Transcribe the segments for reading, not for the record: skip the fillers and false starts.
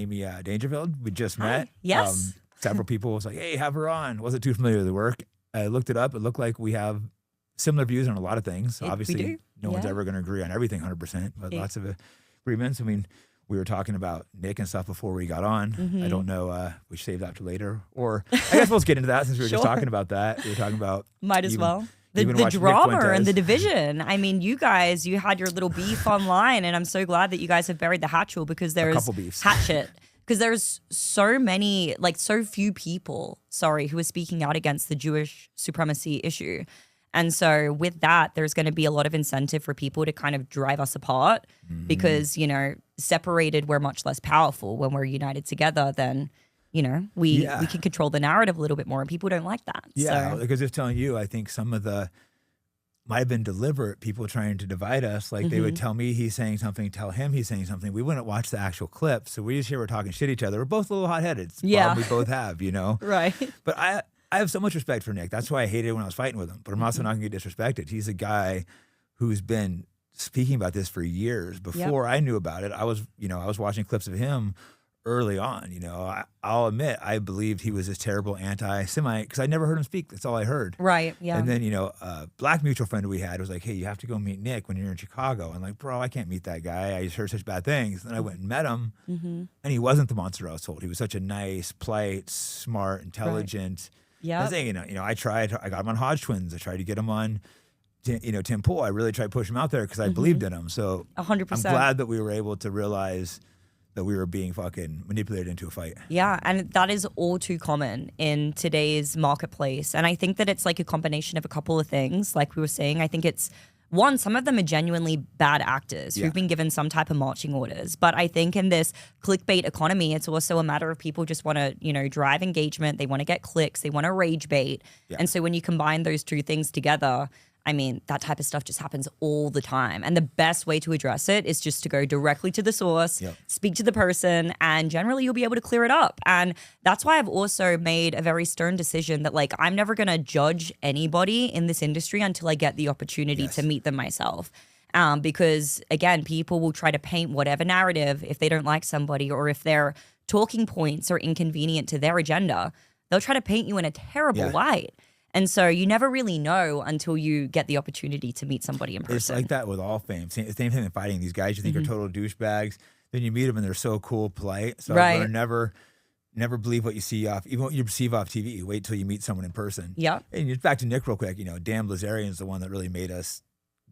Amy Dangerfield. We just met. Yes. Several people was like, hey, have her on. Wasn't too familiar with the work. I looked it up. It looked like we have similar views on a lot of things. Obviously, no one's ever going to agree on everything 100%, but lots of agreements. I mean, we were talking about Nick and stuff before we got on. I don't know. We should save that to later. Or I guess we'll get into that since we were just talking about that. We were talking about... Might as well. The drama and the division. I mean, you guys, you had your little beef online, and I'm so glad that you guys have buried the hatchet because there's a couple beefs. Hatchet. Because there's so many, like so few people, who are speaking out against the Jewish supremacy issue. And so with that, there's going to be a lot of incentive for people to kind of drive us apart because, you know, separated, we're much less powerful. When we're united together, then, you know, we can control the narrative a little bit more, and people don't like that. Yeah, so. because just telling you, I think some of the might have been deliberate people trying to divide us. Like they would tell me he's saying something, tell him he's saying something. We wouldn't watch the actual clip. So we just hear we're talking shit at each other. We're both a little hot-headed. It's a problem we both have, you know? Right. But I have so much respect for Nick. That's why I hated it when I was fighting with him. But I'm also not going to get disrespected. He's a guy who's been speaking about this for years. Before I knew about it, I was watching clips of him early on. You know, I'll admit I believed he was this terrible anti-Semite because I never heard him speak. That's all I heard. Right. Yeah. And then, you know, a black mutual friend we had was like, hey, you have to go meet Nick when you're in Chicago. I'm like, bro, I can't meet that guy. I just heard such bad things. Then I went and met him, and he wasn't the monster I was told. He was such a nice, polite, smart, intelligent. Yeah. You know, I got him on Hodge Twins. I tried to get him on, Tim Pool. I really tried to push him out there because I believed in him. So 100%. I'm glad that we were able to realize that we were being fucking manipulated into a fight. Yeah, and that is all too common in today's marketplace. And I think that it's like a combination of a couple of things. Like we were saying, I think it's, one, some of them are genuinely bad actors who've been given some type of marching orders. But I think in this clickbait economy, it's also a matter of people just want to, you know, drive engagement. They want to get clicks. They want to rage bait. Yeah. And so when you combine those two things together, I mean, that type of stuff just happens all the time. And the best way to address it is just to go directly to the source, speak to the person, and generally you'll be able to clear it up. And that's why I've also made a very stern decision that, like, I'm never going to judge anybody in this industry until I get the opportunity to meet them myself. Because, again, people will try to paint whatever narrative if they don't like somebody or if their talking points are inconvenient to their agenda. They'll try to paint you in a terrible light. And so you never really know until you get the opportunity to meet somebody in person. It's like that with all fame. Same thing in fighting. These guys you think are total douchebags. Then you meet them and they're so cool, polite. So I've learned never believe what you see even what you perceive off TV. Wait till you meet someone in person. Yeah. And just back to Nick real quick. You know, Dan Blazarian's the one that really made us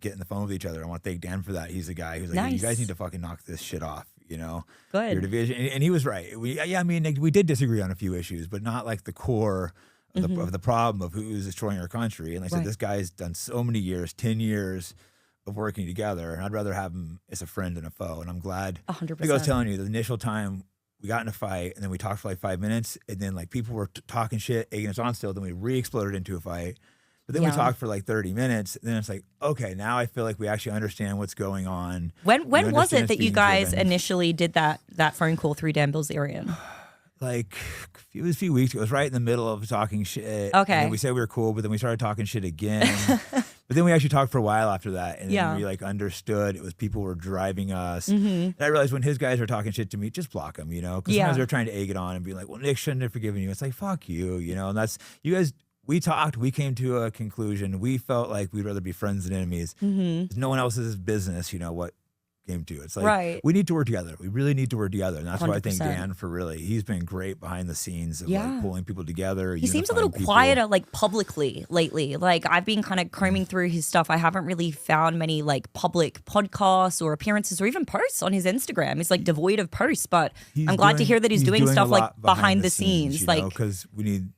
get in the phone with each other. I want to thank Dan for that. He's the guy who's like, hey, you guys need to fucking knock this shit off. You know, your division. And he was right. I mean, Nick, we did disagree on a few issues, but not like the core of the problem of who's destroying our country. And like I said, this guy's done so many years, 10 years of working together. And I'd rather have him as a friend than a foe. And I'm glad. 100%. Like I was telling you, the initial time we got in a fight and then we talked for like 5 minutes and then like people were talking shit, egging us on still. Then we re-exploded into a fight. But then we talked for like 30 minutes. And then it's like, okay, now I feel like we actually understand what's going on. When was it that you guys initially did that phone call through Dan Bilzerian? Like it was a few weeks ago. It was right in the middle of talking shit. Okay. And then we said we were cool, but then we started talking shit again. But then we actually talked for a while after that. And then we like understood it was people were driving us. And I realized when his guys are talking shit to me, just block them, you know? Because sometimes they're trying to egg it on and be like, well, Nick shouldn't have forgiven you. It's like, fuck you, you know? And that's, you guys, we talked, we came to a conclusion. We felt like we'd rather be friends than enemies. No one else's business, you know, what came to. It's like, we need to work together. We really need to work together. And that's 100%. Why I think Dan he's been great behind the scenes of like pulling people together. He seems a little quieter like publicly lately. Like I've been kind of combing through his stuff. I haven't really found many like public podcasts or appearances or even posts on his Instagram. He's like devoid of posts, but I'm glad to hear that he's doing stuff like behind the scenes. Like, because we need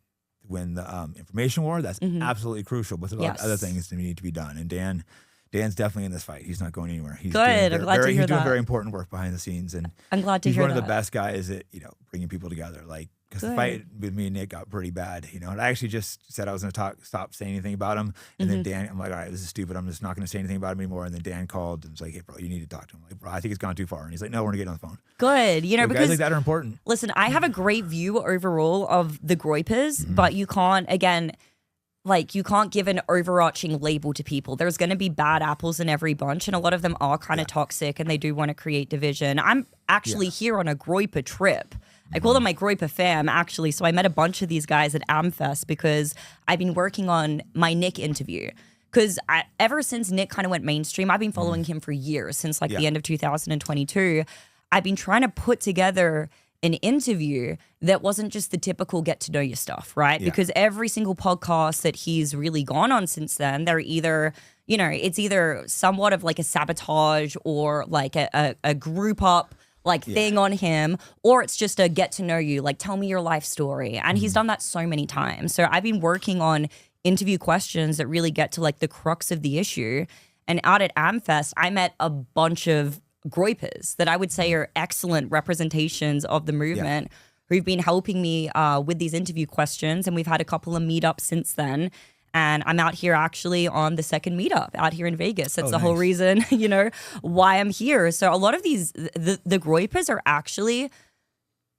when the information war, that's absolutely crucial. But there's a lot of other things that need to be done. And Dan's definitely in this fight. He's not going anywhere. He's good. I'm glad to hear that. He's doing very important work behind the scenes, and I'm glad to hear that. He's one of the best guys at bringing people together. Like because the fight with me and Nick got pretty bad, you know. And I actually just said I was going to stop saying anything about him, and then Dan, I'm like, all right, this is stupid. I'm just not going to say anything about him anymore. And then Dan called and was like, hey, bro, you need to talk to him. I'm like, bro, I think it's gone too far. And he's like, no, we're going to get on the phone. Good, you know, because guys like that are important. Listen, I have a great view overall of the Groypers, but you can't again. like, you can't give an overarching label to people. There's going to be bad apples in every bunch, and a lot of them are kind of toxic, and they do want to create division. I'm actually here on a Groyper trip. I call them my Groyper fam, actually. So I met a bunch of these guys at AmFest because I've been working on my Nick interview. Because ever since Nick kind of went mainstream, I've been following him for years, since like the end of 2022. I've been trying to put together an interview that wasn't just the typical get to know you stuff, right? Because every single podcast that he's really gone on since then, they're either, you know, it's either somewhat of like a sabotage or like a group up like thing on him, or it's just a get to know you, like tell me your life story. And he's done that so many times. So I've been working on interview questions that really get to like the crux of the issue. And out at AmFest, I met a bunch of Groypers that I would say are excellent representations of the movement who've been helping me with these interview questions. And we've had a couple of meetups since then. And I'm out here actually on the second meetup out here in Vegas. That's the whole reason, you know, why I'm here. So a lot of these, the Groypers are actually,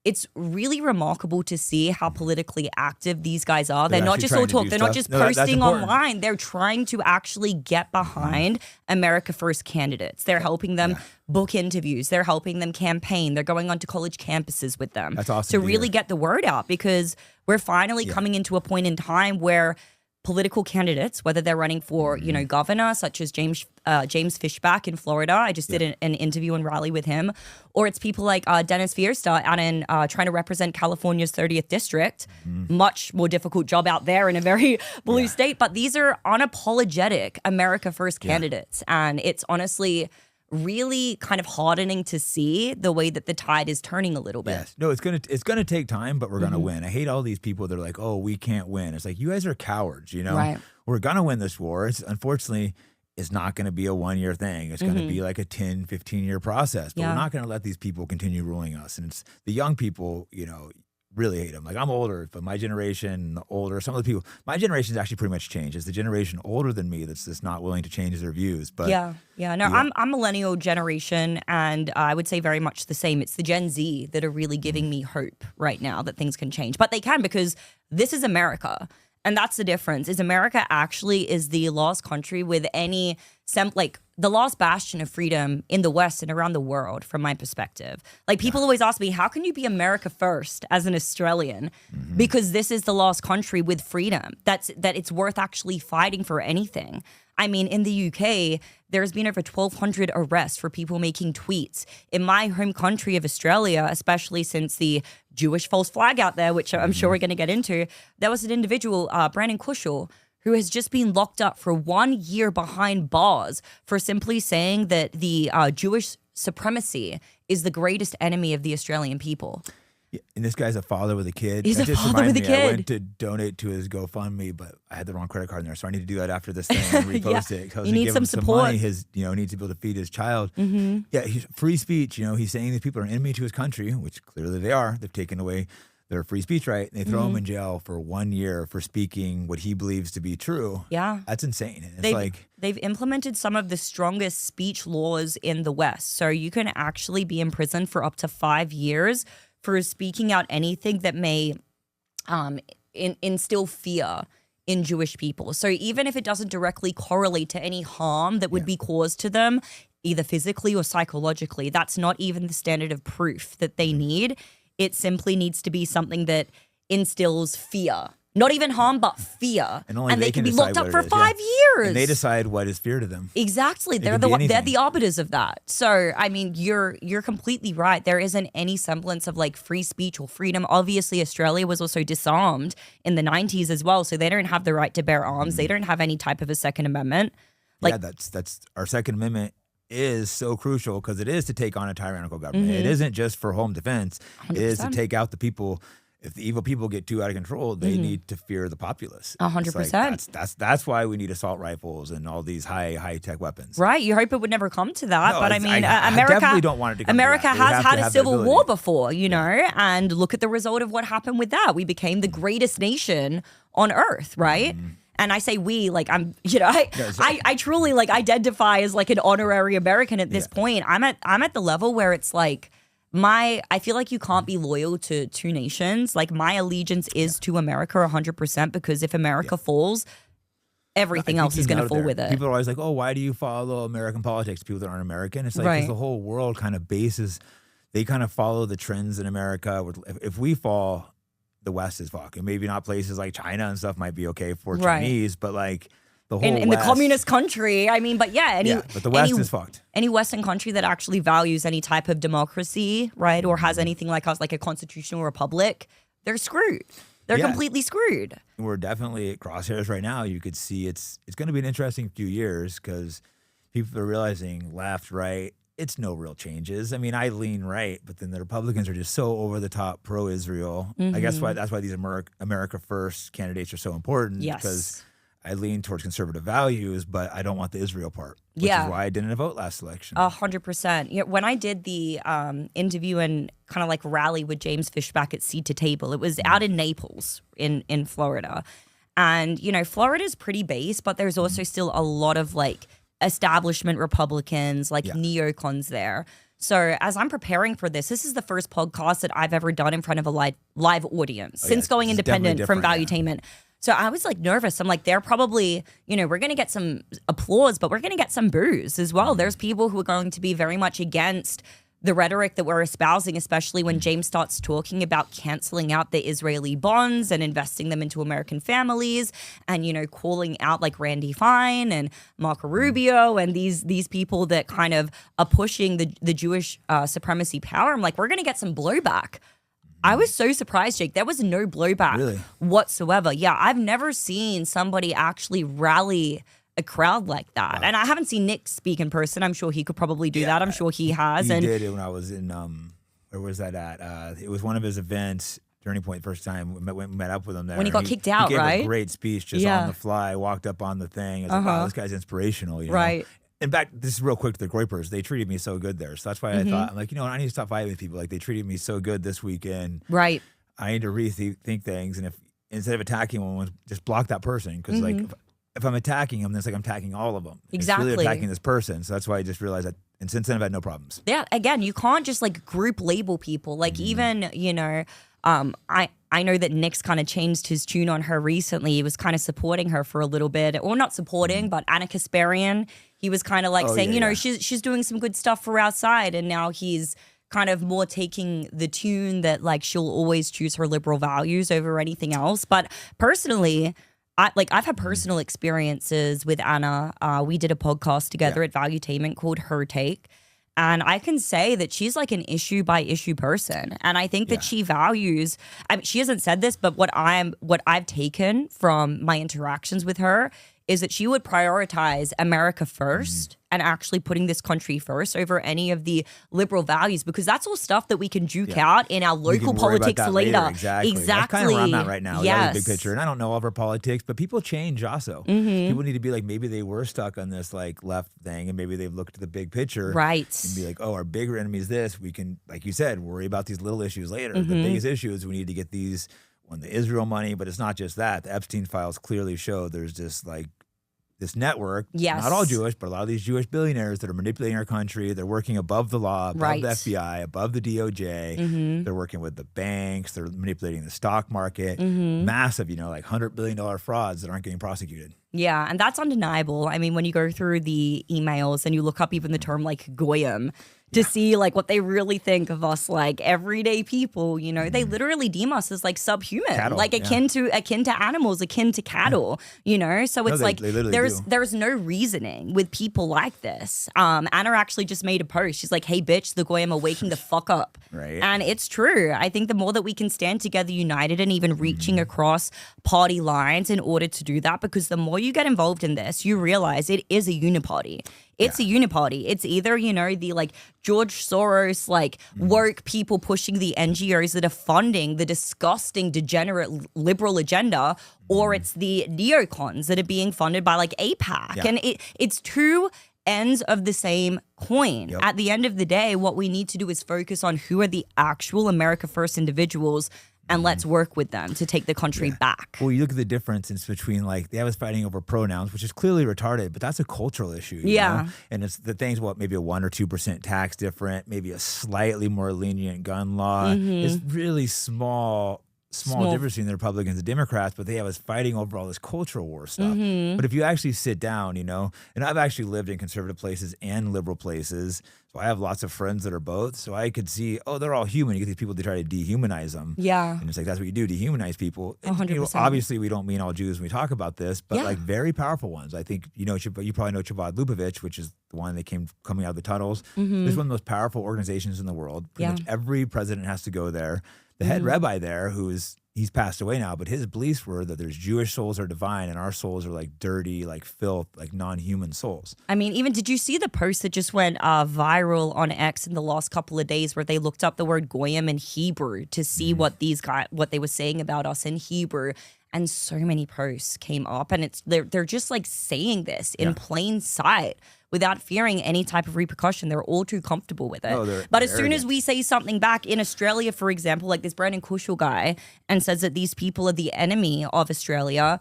it's really remarkable to see how politically active these guys are. They're not just all talk. They're not just posting online. They're trying to actually get behind America First candidates. They're helping them book interviews. They're helping them campaign. They're going onto college campuses with them. That's awesome to really get the word out, because we're finally coming into a point in time where political candidates, whether they're running for, you know, governor, such as James Fishback in Florida. I just did an interview and rally with him. Or it's people like Dennis Fierster out in trying to represent California's 30th district. Much more difficult job out there in a very blue state. But these are unapologetic America First candidates. And it's honestly really kind of hardening to see the way that the tide is turning a little bit. Yes. No, it's gonna take time, but we're gonna win. I hate all these people that are like, oh, we can't win. It's like, you guys are cowards, you know? Right. We're gonna win this war. Unfortunately, it's not gonna be a 1 year thing. It's gonna be like a 10, 15-year process. But we're not gonna let these people continue ruling us. And it's the young people, you know, really hate them. Like, I'm older, but my generation, the older, some of the people, my generation's actually pretty much changed. It's the generation older than me that's just not willing to change their views. But I'm millennial generation, and I would say very much the same. It's the Gen Z that are really giving me hope right now that things can change. But they can, because this is America. And that's the difference, is America actually is the last country with any, like the last bastion of freedom in the West and around the world, from my perspective. Like, people always ask me, how can you be America first as an Australian? Because this is the last country with freedom, that it's worth actually fighting for anything. I mean, in the UK, there's been over 1,200 arrests for people making tweets. In my home country of Australia, especially since the Jewish false flag out there, which I'm sure we're going to get into, there was an individual, Brandon Kushel, who has just been locked up for 1 year behind bars for simply saying that the Jewish supremacy is the greatest enemy of the Australian people. Yeah, and this guy's a father with a kid. He's a father with a kid. I went to donate to his GoFundMe, but I had the wrong credit card in there, so I need to do that after this thing and repost it. You need some support. Money. His, you know, needs to be able to feed his child. Yeah, free speech. You know, he's saying these people are an enemy to his country, which clearly they are. They've taken away their free speech right, and they throw him in jail for 1 year for speaking what he believes to be true. Yeah. That's insane. They've implemented some of the strongest speech laws in the West. So you can actually be in prison for up to 5 years for speaking out anything that may instill fear in Jewish people. So even if it doesn't directly correlate to any harm that would be caused to them, either physically or psychologically, that's not even the standard of proof that they need. It simply needs to be something that instills fear. Not even harm, but fear. And they can be locked up for 5 years. And they decide what is fear to them. Exactly. They're the arbiters of that. So, I mean, you're completely right. There isn't any semblance of like free speech or freedom. Obviously, Australia was also disarmed in the 90s as well. So they don't have the right to bear arms. They don't have any type of a Second Amendment. Like, that's our Second Amendment is so crucial, because it is to take on a tyrannical government. It isn't just for home defense. 100%. It is to take out the people. If the evil people get too out of control, they need to fear the populace. 100%. That's why we need assault rifles and all these high tech weapons. Right. You hope it would never come to that, no, but I mean, I definitely don't want it to come America to that. has had a civil war before, you know, and look at the result of what happened with that. We became the greatest nation on earth, right? And I say we, like, I'm, you know, I truly like identify as like an honorary American at this point. I'm at the level where it's like, I feel like you can't be loyal to two nations. Like my allegiance is to America 100% because if America falls, everything else is going to fall with it. People are always like, oh, why do you follow American politics? People that aren't American. It's like, because the whole world kind of they kind of follow the trends in America. If we fall, the West is fucking. Maybe not places like China and stuff might be okay for Chinese, but like the whole in the communist country. I mean, but but the West is fucked. Any Western country that actually values any type of democracy, right, or has anything like us, like a constitutional republic, they're screwed. They're completely screwed. We're definitely at crosshairs right now. You could see it's going to be an interesting few years because people are realizing left, right, it's no real changes. I mean, I lean right, but then the Republicans are just so over the top pro-Israel. I guess that's why these America First candidates are so important. Yes. Because I lean towards conservative values, but I don't want the Israel part, which is why I didn't vote last election. 100%. When I did the interview and kind of like rally with James Fishback at Seat to Table, it was out in Naples in Florida. And, Florida is pretty base, but there's also still a lot of like establishment Republicans, like neocons there. So as I'm preparing for this is the first podcast that I've ever done in front of a live audience since going independent from Valuetainment. So I was like nervous. I'm like, they're probably, we're going to get some applause, but we're going to get some boos as well. There's people who are going to be very much against the rhetoric that we're espousing, especially when James starts talking about canceling out the Israeli bonds and investing them into American families and, calling out like Randy Fine and Marco Rubio and these people that kind of are pushing the Jewish supremacy power. I'm like, we're going to get some blowback. I was so surprised, Jake. There was no blowback whatsoever. Yeah, I've never seen somebody actually rally a crowd like that. And I haven't seen Nick speak in person. I'm sure he could probably do that. I'm sure he has. He did it when I was in, where was that at? It was one of his events, Turning Point, first time. We met up with him there. When he got kicked out, he gave right? a great speech just on the fly, walked up on the thing. I was like, wow, this guy's inspirational, Right. In fact, this is real quick to the Groypers. They treated me so good there. So that's why I thought, I'm like, I need to stop fighting with people. Like, they treated me so good this weekend. Right. I need to rethink things. And if instead of attacking one, just block that person. Because, like, if I'm attacking them, then it's like I'm attacking all of them. Exactly. It's really attacking this person. So that's why I just realized that. And since then, I've had no problems. Yeah. Again, you can't just, like, group label people. Like, even, I know that Nick's kind of changed his tune on her recently. He was kind of supporting her for a little bit. Or not supporting, but Anna Kasparian. He was kind of like saying, she's doing some good stuff for our side. And now he's kind of more taking the tune that like she'll always choose her liberal values over anything else. But personally, I've had personal experiences with Anna. We did a podcast together at Valuetainment called Her Take. And I can say that she's like an issue by issue person. And I think that she values, she hasn't said this, but what I've taken from my interactions with her is that she would prioritize America first and actually putting this country first over any of the liberal values, because that's all stuff that we can juke out in our local politics later. Exactly. That's kind of where I'm at right now. Yes. Big picture. And I don't know all of our politics, but people change also. People need to be like, maybe they were stuck on this like left thing and maybe they've looked at the big picture. Right. And be like, oh, our bigger enemy is this. We can, like you said, worry about these little issues later. The biggest issue is we need to get these on the Israel money, but it's not just that. The Epstein files clearly show there's just like this network, not all Jewish, but a lot of these Jewish billionaires that are manipulating our country. They're working above the law, above the FBI, above the DOJ. They're working with the banks. They're manipulating the stock market. Massive, like $100 billion frauds that aren't getting prosecuted. Yeah, and that's undeniable. I mean, when you go through the emails and you look up even the term like goyim, to see like what they really think of us like everyday people, they literally deem us as like subhuman, cattle, like akin to animals, akin to cattle, So it's there's no reasoning with people like this. Anna actually just made a post. She's like, "Hey, bitch, the goyim are waking the fuck up." Right. And it's true. I think the more that we can stand together, united, and even reaching across party lines in order to do that, because the more you get involved in this, you realize it is a uniparty. It's a uniparty. It's either, the like George Soros, like woke people pushing the NGOs that are funding the disgusting, degenerate liberal agenda, or it's the neocons that are being funded by like AIPAC. And it's two ends of the same coin. At the end of the day, what we need to do is focus on who are the actual America First individuals and let's work with them to take the country back. Well, you look at the difference between like they was fighting over pronouns, which is clearly retarded, but that's a cultural issue. You know? And it's the things, maybe a 1 or 2% tax different, maybe a slightly more lenient gun law. It's really small difference between the Republicans and Democrats, but they was fighting over all this cultural war stuff. But if you actually sit down, you know, and I've actually lived in conservative places and liberal places, so I have lots of friends that are both, so I could see, they're all human. You get these people to try to dehumanize them. Yeah. And it's like, that's what you do, dehumanize people. 100%. You know, obviously, we don't mean all Jews when we talk about this, but like very powerful ones. I think, you know, you probably know Chabad Lubavitch, which is the one that coming out of the tunnels. It's one of the most powerful organizations in the world. Pretty much every president has to go there. The head rabbi there, he's passed away now, but his beliefs were that there's Jewish souls are divine and our souls are like dirty, like filth, like non-human souls. I mean, even did you see the post that just went viral on X in the last couple of days where they looked up the word goyim in Hebrew to see what they were saying about us in Hebrew? And so many posts came up, and they're just like saying this in plain sight without fearing any type of repercussion. They're all too comfortable with it. But as soon as we say something back in Australia, for example, like this Brandon Kushel guy, and says that these people are the enemy of Australia,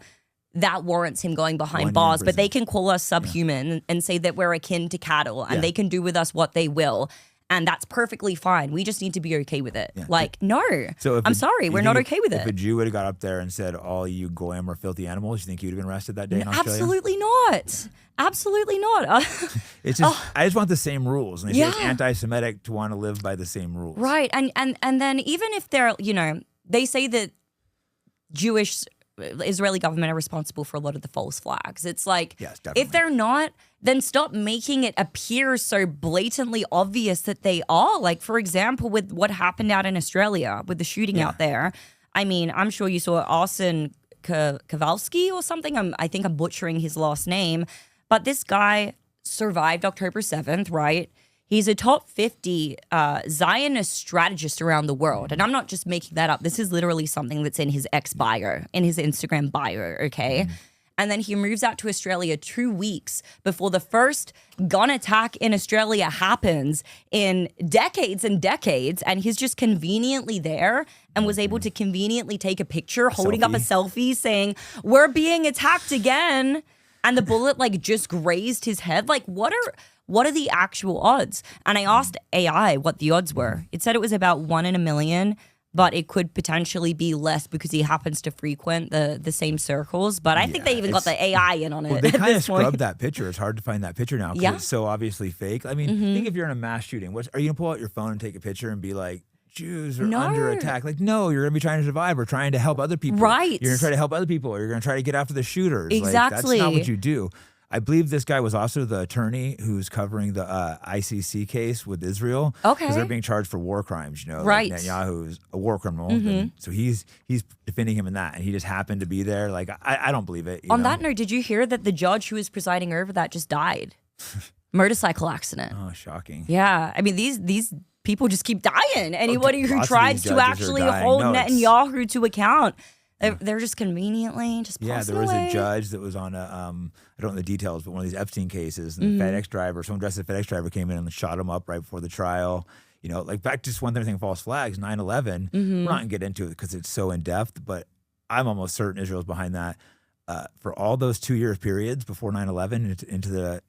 that warrants him going behind bars. But they can call us subhuman and say that we're akin to cattle, and they can do with us what they will. And that's perfectly fine. We just need to be okay with it. Like, no, I'm sorry, we're not okay with it. If a Jew would have got up there and said, all you goyim are filthy animals, you think you'd have been arrested that day in Australia? Absolutely not. Absolutely not. It's just, I just want the same rules. And they say it's anti-Semitic to want to live by the same rules. Right. And then even if they're, you know, they say that Israeli government are responsible for a lot of the false flags. It's like, if they're not, then stop making it appear so blatantly obvious that they are. Like, for example, with what happened out in Australia with the shooting out there. I mean, I'm sure you saw Arsen Kowalski or something. I think I'm butchering his last name. But this guy survived October 7th, right? He's a top 50 Zionist strategist around the world. And I'm not just making that up. This is literally something that's in his X bio, in his Instagram bio, okay? And then he moves out to Australia 2 weeks before the first gun attack in Australia happens in decades and decades. And he's just conveniently there and was able to conveniently take a picture, holding up a selfie saying, we're being attacked again. And the bullet like just grazed his head. Like, what are the actual odds? And I asked AI what the odds were. It said it was about 1 in a million, but it could potentially be less because he happens to frequent the same circles. But I think they even got the AI in on it. Well, they kind of scrubbed that picture. It's hard to find that picture now because it's so obviously fake. I mean, think if you're in a mass shooting, are you going to pull out your phone and take a picture and be like, Jews are under attack? Like, no, you're going to be trying to survive or trying to help other people. Right. You're going to try to help other people or you're going to try to get after the shooters. Exactly. Like, that's not what you do. I believe this guy was also the attorney who's covering the ICC case with Israel. Okay. Because they're being charged for war crimes, you know. Right. Like Netanyahu's a war criminal. And so he's defending him in that. And he just happened to be there. Like, I don't believe it. On that note, did you hear that the judge who was presiding over that just died? Motorcycle accident. Oh, shocking. Yeah. I mean, these people just keep dying. Anybody who tries to actually hold Netanyahu to account, they're just conveniently just passing there was away. a judge that was on I don't know the details, but one of these Epstein cases, and the FedEx driver, someone dressed as a FedEx driver came in and shot him up right before the trial. You know, like back to just one thing, false flags, 9/11. We're not going to get into it because it's so in depth, but I'm almost certain Israel's behind that. For all those 2 year periods before 9/11 into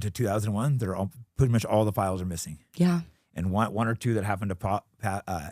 2001, pretty much all the files are missing. Yeah. And one or two that happened to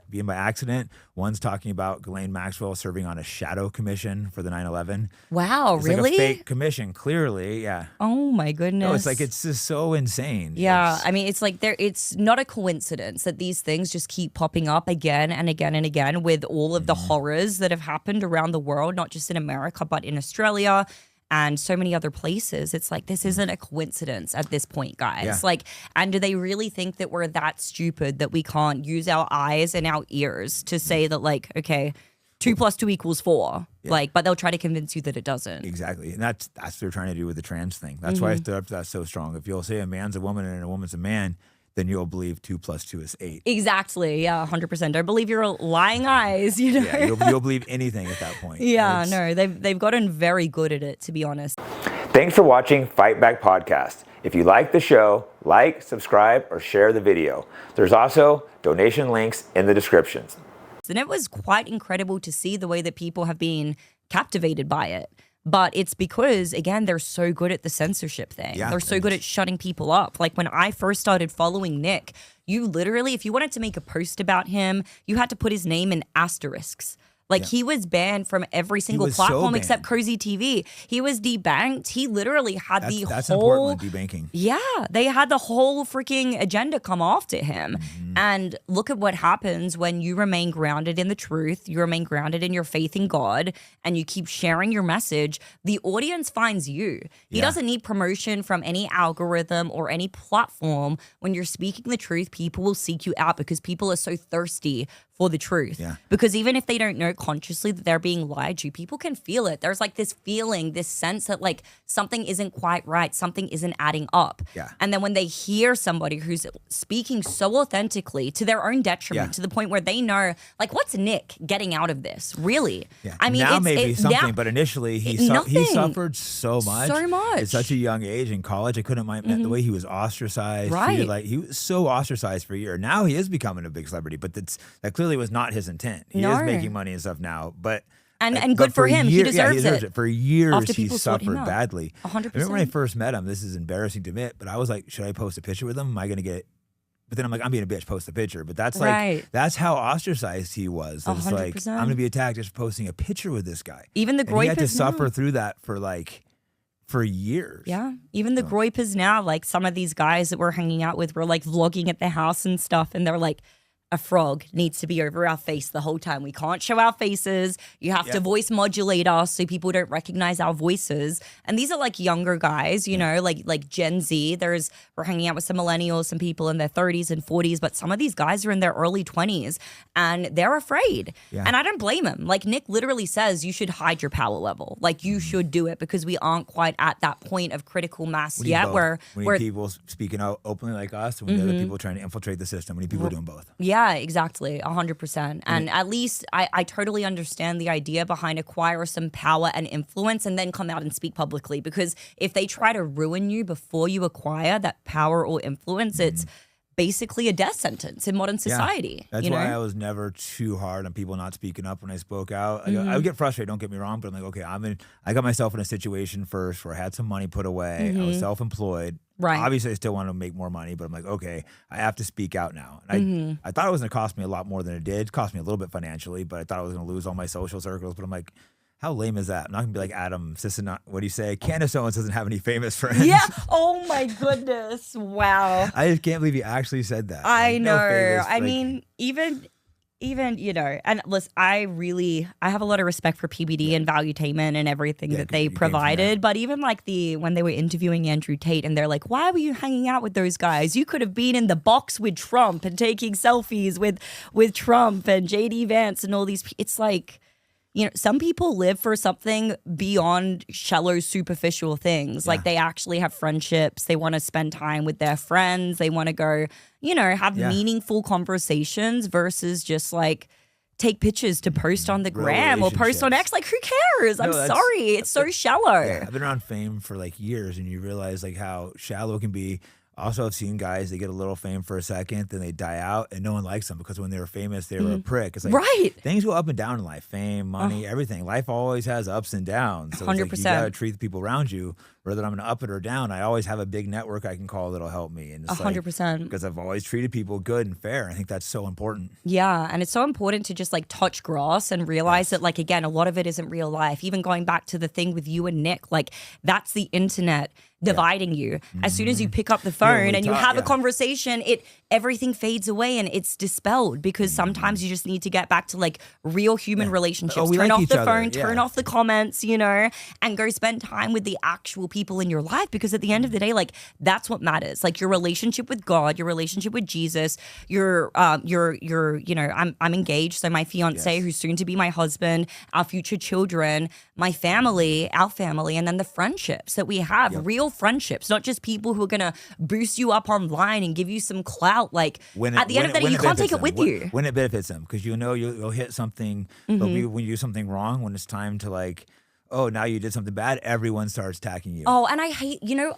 be in by accident. One's talking about Ghislaine Maxwell serving on a shadow commission for the 9/11. Wow, it's really? Like a fake commission, clearly, yeah. Oh my goodness. No, it's like it's just so insane. Yeah, I mean, it's like it's not a coincidence that these things just keep popping up again and again and again with all of the horrors that have happened around the world, not just in America, but in Australia and so many other places. It's like, this isn't a coincidence at this point, guys. Yeah. Like, and do they really think that we're that stupid that we can't use our eyes and our ears to say that, like, okay, 2 + 2 = 4. Yeah. Like, but they'll try to convince you that it doesn't. Exactly. And that's what they're trying to do with the trans thing. That's why I stood up to that so strong. If you'll say a man's a woman and a woman's a man, then you'll believe 2 + 2 = 8. Exactly. Yeah, 100%. Don't believe your lying eyes, you know? Yeah, you'll believe anything at that point. Yeah, no, they've gotten very good at it, to be honest. Thanks for watching Fight Back Podcast. If you like the show, like, subscribe, or share the video. There's also donation links in the descriptions. posts. And it was quite incredible to see the way that people have been captivated by it. But it's because, again, they're so good at the censorship thing. Yeah, they're so good at shutting people up. Like when I first started following Nick, you literally, if you wanted to make a post about him, you had to put his name in asterisks. Like he was banned from every single platform except Cozy TV. He was debanked. He literally had that's important, debanking. Yeah, they had the whole freaking agenda come after him. And look at what happens when you remain grounded in the truth, you remain grounded in your faith in God, and you keep sharing your message. The audience finds you. He doesn't need promotion from any algorithm or any platform. When you're speaking the truth, people will seek you out because people are so thirsty for the truth. Yeah. Because even if they don't know consciously that they're being lied to, people can feel it. There's like this feeling, this sense that like something isn't quite right, something isn't adding up. Yeah. And then when they hear somebody who's speaking so authentically to their own detriment, to the point where they know, like, what's Nick getting out of this? Really? Yeah. I mean, now maybe something, but initially he suffered so much. So much. At such a young age in college. I couldn't mind the way he was ostracized. Right. He was so ostracized for a year. Now he is becoming a big celebrity, but that clearly was not his intent. He is making money and stuff now, but and good for him. He deserves it. For years, After he people sought him suffered out. badly. 100%. I remember when I first met him, this is embarrassing to admit, but I was like, should I post a picture with him? Am I going to get... But then I'm like, I'm being a bitch, post a picture. But that's like, that's how ostracized he was. It's 100%. like, I'm going to be attacked just for posting a picture with this guy. Even the Groypers, he had to Groypers suffer through that for years. Yeah. Even the Groypers now, like some of these guys that we're hanging out with were like vlogging at the house and stuff. And they're like, a frog needs to be over our face the whole time. We can't show our faces. You have to voice modulate us so people don't recognize our voices. And these are like younger guys, you know, like Gen Z. We're hanging out with some millennials, some people in their 30s and 40s, but some of these guys are in their early 20s and they're afraid. Yeah. And I don't blame him. Like Nick literally says you should hide your power level. Like you should do it because we aren't quite at that point of critical mass yet where we need people speaking out openly like us, and we need other people trying to infiltrate the system. We need people doing both. Yeah, exactly. 100%. And at least I totally understand the idea behind acquire some power and influence and then come out and speak publicly. Because if they try to ruin you before you acquire that power or influence, it's basically a death sentence in modern society. That's why I was never too hard on people not speaking up when I spoke out. I would get frustrated, don't get me wrong, but I'm like, okay, I got myself in a situation first where I had some money put away. I was self-employed. Right. Obviously, I still want to make more money, but I'm like, okay, I have to speak out now. And I thought it was going to cost me a lot more than it did. It cost me a little bit financially, but I thought I was going to lose all my social circles. But I'm like, how lame is that? I'm not going to be like Adam Sisson. What do you say? Candace Owens doesn't have any famous friends. Yeah. Oh my goodness. Wow. I just can't believe he actually said that. I know. I mean, even, you know, and listen, I have a lot of respect for PBD and Valuetainment and everything that they provided. But even like when they were interviewing Andrew Tate and they're like, why were you hanging out with those guys? You could have been in the box with Trump and taking selfies with Trump and JD Vance and all these. It's like, you know, some people live for something beyond shallow, superficial things. Like they actually have friendships. They want to spend time with their friends. They want to go, you know, have meaningful conversations versus just like take pictures to post on the gram or post on X. Like, who cares? I'm sorry. It's so shallow. Yeah, I've been around fame for like years and you realize like how shallow it can be. Also, I've seen guys, they get a little fame for a second, then they die out, and no one likes them because when they were famous, they were a prick. It's like things go up and down in life, fame, money, everything. Life always has ups and downs. So 100%. Like you got to treat the people around you, whether I'm going to up it or down. I always have a big network I can call that'll help me. And it's 100%. Because I've always treated people good and fair. I think that's so important. Yeah, and it's so important to just like touch grass and realize that like, again, a lot of it isn't real life. Even going back to the thing with you and Nick, like that's the internet dividing you. As soon as you pick up the phone and you have a conversation, everything fades away and it's dispelled because sometimes you just need to get back to like real human relationships. Turn off the phone, turn off the comments, you know, and go spend time with the actual people in your life because at the end of the day, like that's what matters. Like your relationship with God, your relationship with Jesus, your you know, I'm engaged, so my fiance who's soon to be my husband, our future children, my family, our family, and then the friendships that we have, real friendships, not just people who are going to boost you up online and give you some clout. Like at the end of the day, you can't take it with you. When it benefits them, because you know you'll hit something, but when you do something wrong, when it's time to like, oh, now you did something bad, everyone starts attacking you. Oh, and I hate, you know,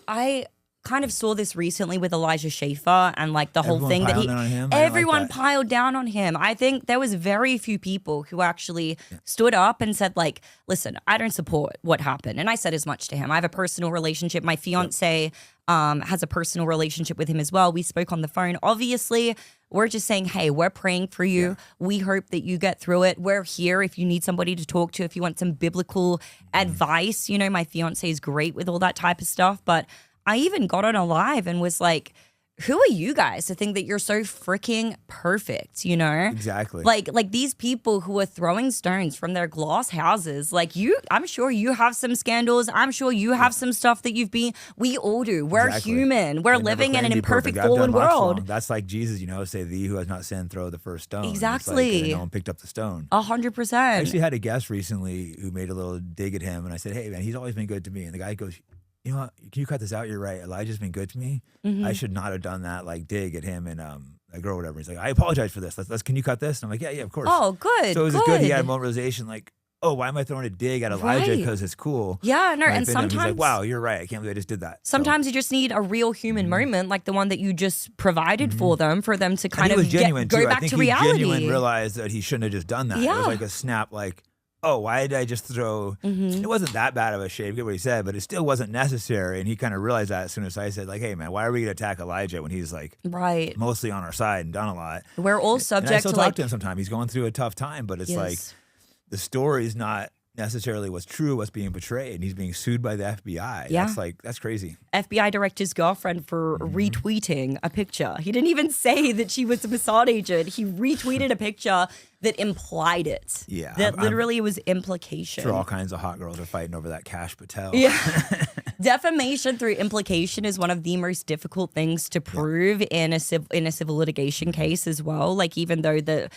kind of saw this recently with Elijah Schaffer and like the whole thing that everyone piled down on him. I think there was very few people who actually stood up and said like, listen, I don't support what happened. And I said as much to him. I have a personal relationship. My fiance has a personal relationship with him as well. We spoke on the phone. Obviously, we're just saying, hey, we're praying for you. Yeah. We hope that you get through it. We're here if you need somebody to talk to, if you want some biblical advice. You know, my fiance is great with all that type of stuff. But I even got on a live and was like, who are you guys to think that you're so freaking perfect, you know? Exactly. Like these people who are throwing stones from their glass houses, like I'm sure you have some scandals. I'm sure you have some stuff that we all do. We're human. We're living in an imperfect, fallen world. That's like Jesus, you know, say thee who has not sinned, throw the first stone. Exactly. Like, no one picked up the stone. 100%. I actually had a guest recently who made a little dig at him, and I said, hey, man, he's always been good to me. And the guy goes, you know what? Can you cut this out? You're right. Elijah's been good to me. Mm-hmm. I should not have done that, like, dig at him and a girl or whatever. He's like, I apologize for this. Can you cut this? And I'm like, yeah, of course. Oh, good. So it was good. He had a moment of realization, like, oh, why am I throwing a dig at Elijah? Because it's cool. Yeah, no, and sometimes he's like, wow, you're right. I can't believe I just did that. Sometimes you just need a real human moment, like the one that you just provided for them to kind of go back to reality. He genuinely realized that he shouldn't have just done that. Yeah. It was like a snap, like, oh, why did I just throw? It wasn't that bad of a shave, get what he said, but it still wasn't necessary. And he kind of realized that as soon as I said, like, hey, man, why are we going to attack Elijah when he's like mostly on our side and done a lot? We're all subject to I still talk to him sometimes. He's going through a tough time, but it's like the story's not necessarily what's true, what's being portrayed. And he's being sued by the FBI. Yeah. That's crazy. FBI director's girlfriend for retweeting a picture. He didn't even say that she was a Mossad agent. He retweeted a picture that implied it. Yeah. That literally was implication. Sure, all kinds of hot girls are fighting over that Cash Patel. Yeah. Defamation through implication is one of the most difficult things to prove in a civil litigation case as well. Like, even though the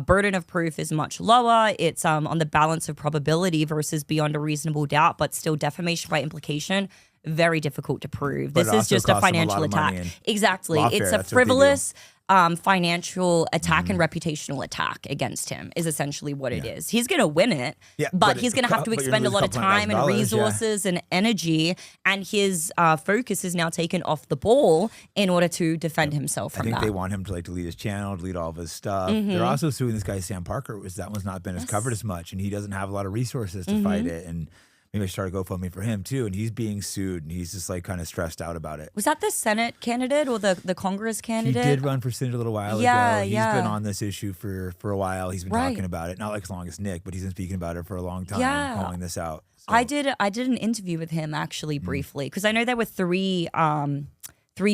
burden of proof is much lower, it's on the balance of probability versus beyond a reasonable doubt, but still defamation by implication, very difficult to prove. This is just a financial attack. Exactly. It's a frivolous financial attack and reputational attack against him is essentially what it is. He's going to win it, but he's going to have to expend a lot of time and resources and energy, and his focus is now taken off the ball in order to defend himself from that. I think they want him to delete his channel, delete all of his stuff. They're also suing this guy, Sam Parker, which that one's not been as covered as much, and he doesn't have a lot of resources to fight it, and maybe I should start a GoFundMe for him too, and he's being sued, and he's just like kind of stressed out about it. Was that the Senate candidate or the Congress candidate? He did run for Senate a little while ago. He's been on this issue for a while. He's been talking about it, not like as long as Nick, but he's been speaking about it for a long time, calling this out. So. I did an interview with him actually briefly, because I know there were three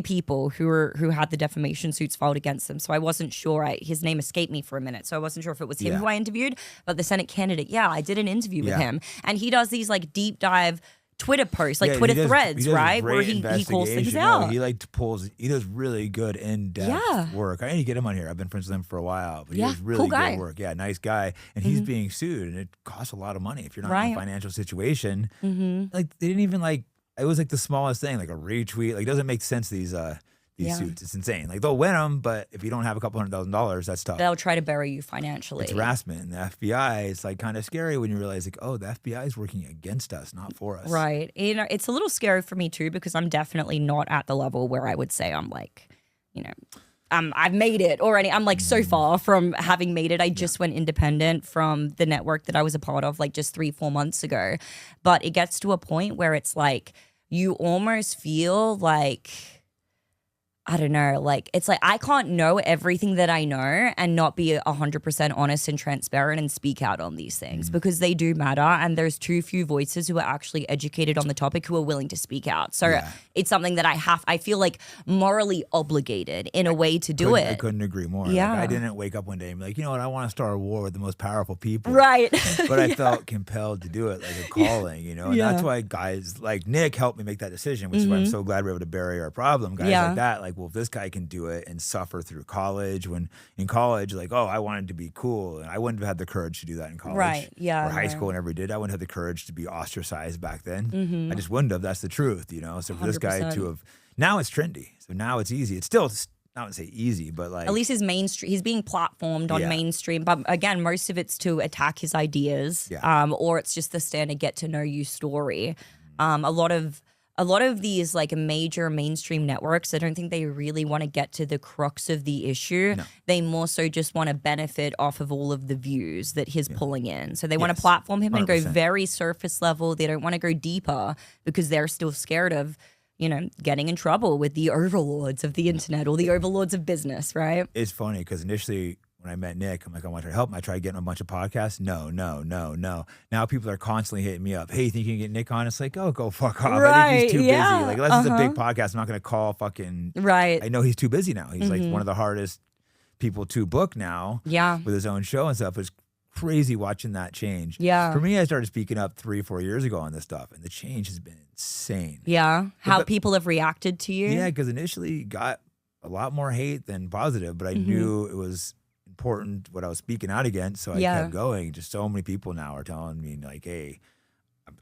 people who had the defamation suits filed against them. So I wasn't sure. His name escaped me for a minute. So I wasn't sure if it was him who I interviewed. But the Senate candidate, I did an interview with him. And he does these like deep dive Twitter posts, like Twitter threads, right? Where he calls things out. He does really good in-depth work. I need to get him on here. I've been friends with him for a while. But he does really good work. Yeah, nice guy. And he's being sued. And it costs a lot of money if you're not in a financial situation. Like, they didn't even it was like the smallest thing, like a retweet. Like, it doesn't make sense, these suits. It's insane. Like, they'll win them, but if you don't have a couple $100,000, that's tough. They'll try to bury you financially. It's harassment. And the FBI, it's like kind of scary when you realize, like, oh, the FBI is working against us, not for us. Right. You know, it's a little scary for me too, because I'm definitely not at the level where I would say I'm like, you know, I've made it already. I'm like so far from having made it. I just went independent from the network that I was a part of like just 3-4 months ago. But it gets to a point where it's like you almost feel like, I don't know, like it's like I can't know everything that I know and not be 100% honest and transparent and speak out on these things because they do matter, and there's too few voices who are actually educated on the topic who are willing to speak out. So it's something that I feel like morally obligated in a way to do it. I couldn't agree more. Yeah. Like, I didn't wake up one day and be like, you know what, I want to start a war with the most powerful people. Right. But I felt compelled to do it, like a calling, you know, and that's why guys like Nick helped me make that decision, which is why I'm so glad we're able to bury our problem. Guys like that, like, well, if this guy can do it and suffer through college, when in college, like, oh, I wanted to be cool, and I wouldn't have had the courage to do that in college. Right, yeah. Or high school, and never did. I wouldn't have the courage to be ostracized back then. I just wouldn't have. That's the truth, you know? So for 100%. This guy to have, now it's trendy. So now it's easy. It's still, I wouldn't say easy, but like. At least his mainstream, he's being platformed on mainstream. But again, most of it's to attack his ideas, or it's just the standard get to know you story. A lot of a lot of these like major mainstream networks, I don't think they really want to get to the crux of the issue. No. They more so just want to benefit off of all of the views that he's pulling in. So they want to platform him 100%. And go very surface level. They don't want to go deeper because they're still scared of, you know, getting in trouble with the overlords of the internet or the overlords of business, right? It's funny because initially when I met Nick, I'm like, I want to help him. I tried getting a bunch of podcasts. No. Now people are constantly hitting me up. Hey, you think you can get Nick on? It's like, oh, go fuck off. Right, I think he's too busy. Like, unless it's a big podcast, I'm not going to call fucking. Right. I know he's too busy now. He's like one of the hardest people to book now. Yeah. With his own show and stuff. It's crazy watching that change. Yeah. For me, I started speaking up 3-4 years ago on this stuff, and the change has been insane. Yeah. How people have reacted to you. Yeah, because initially got a lot more hate than positive, but I knew it was important what I was speaking out against, so I kept going. Just so many people now are telling me like, hey,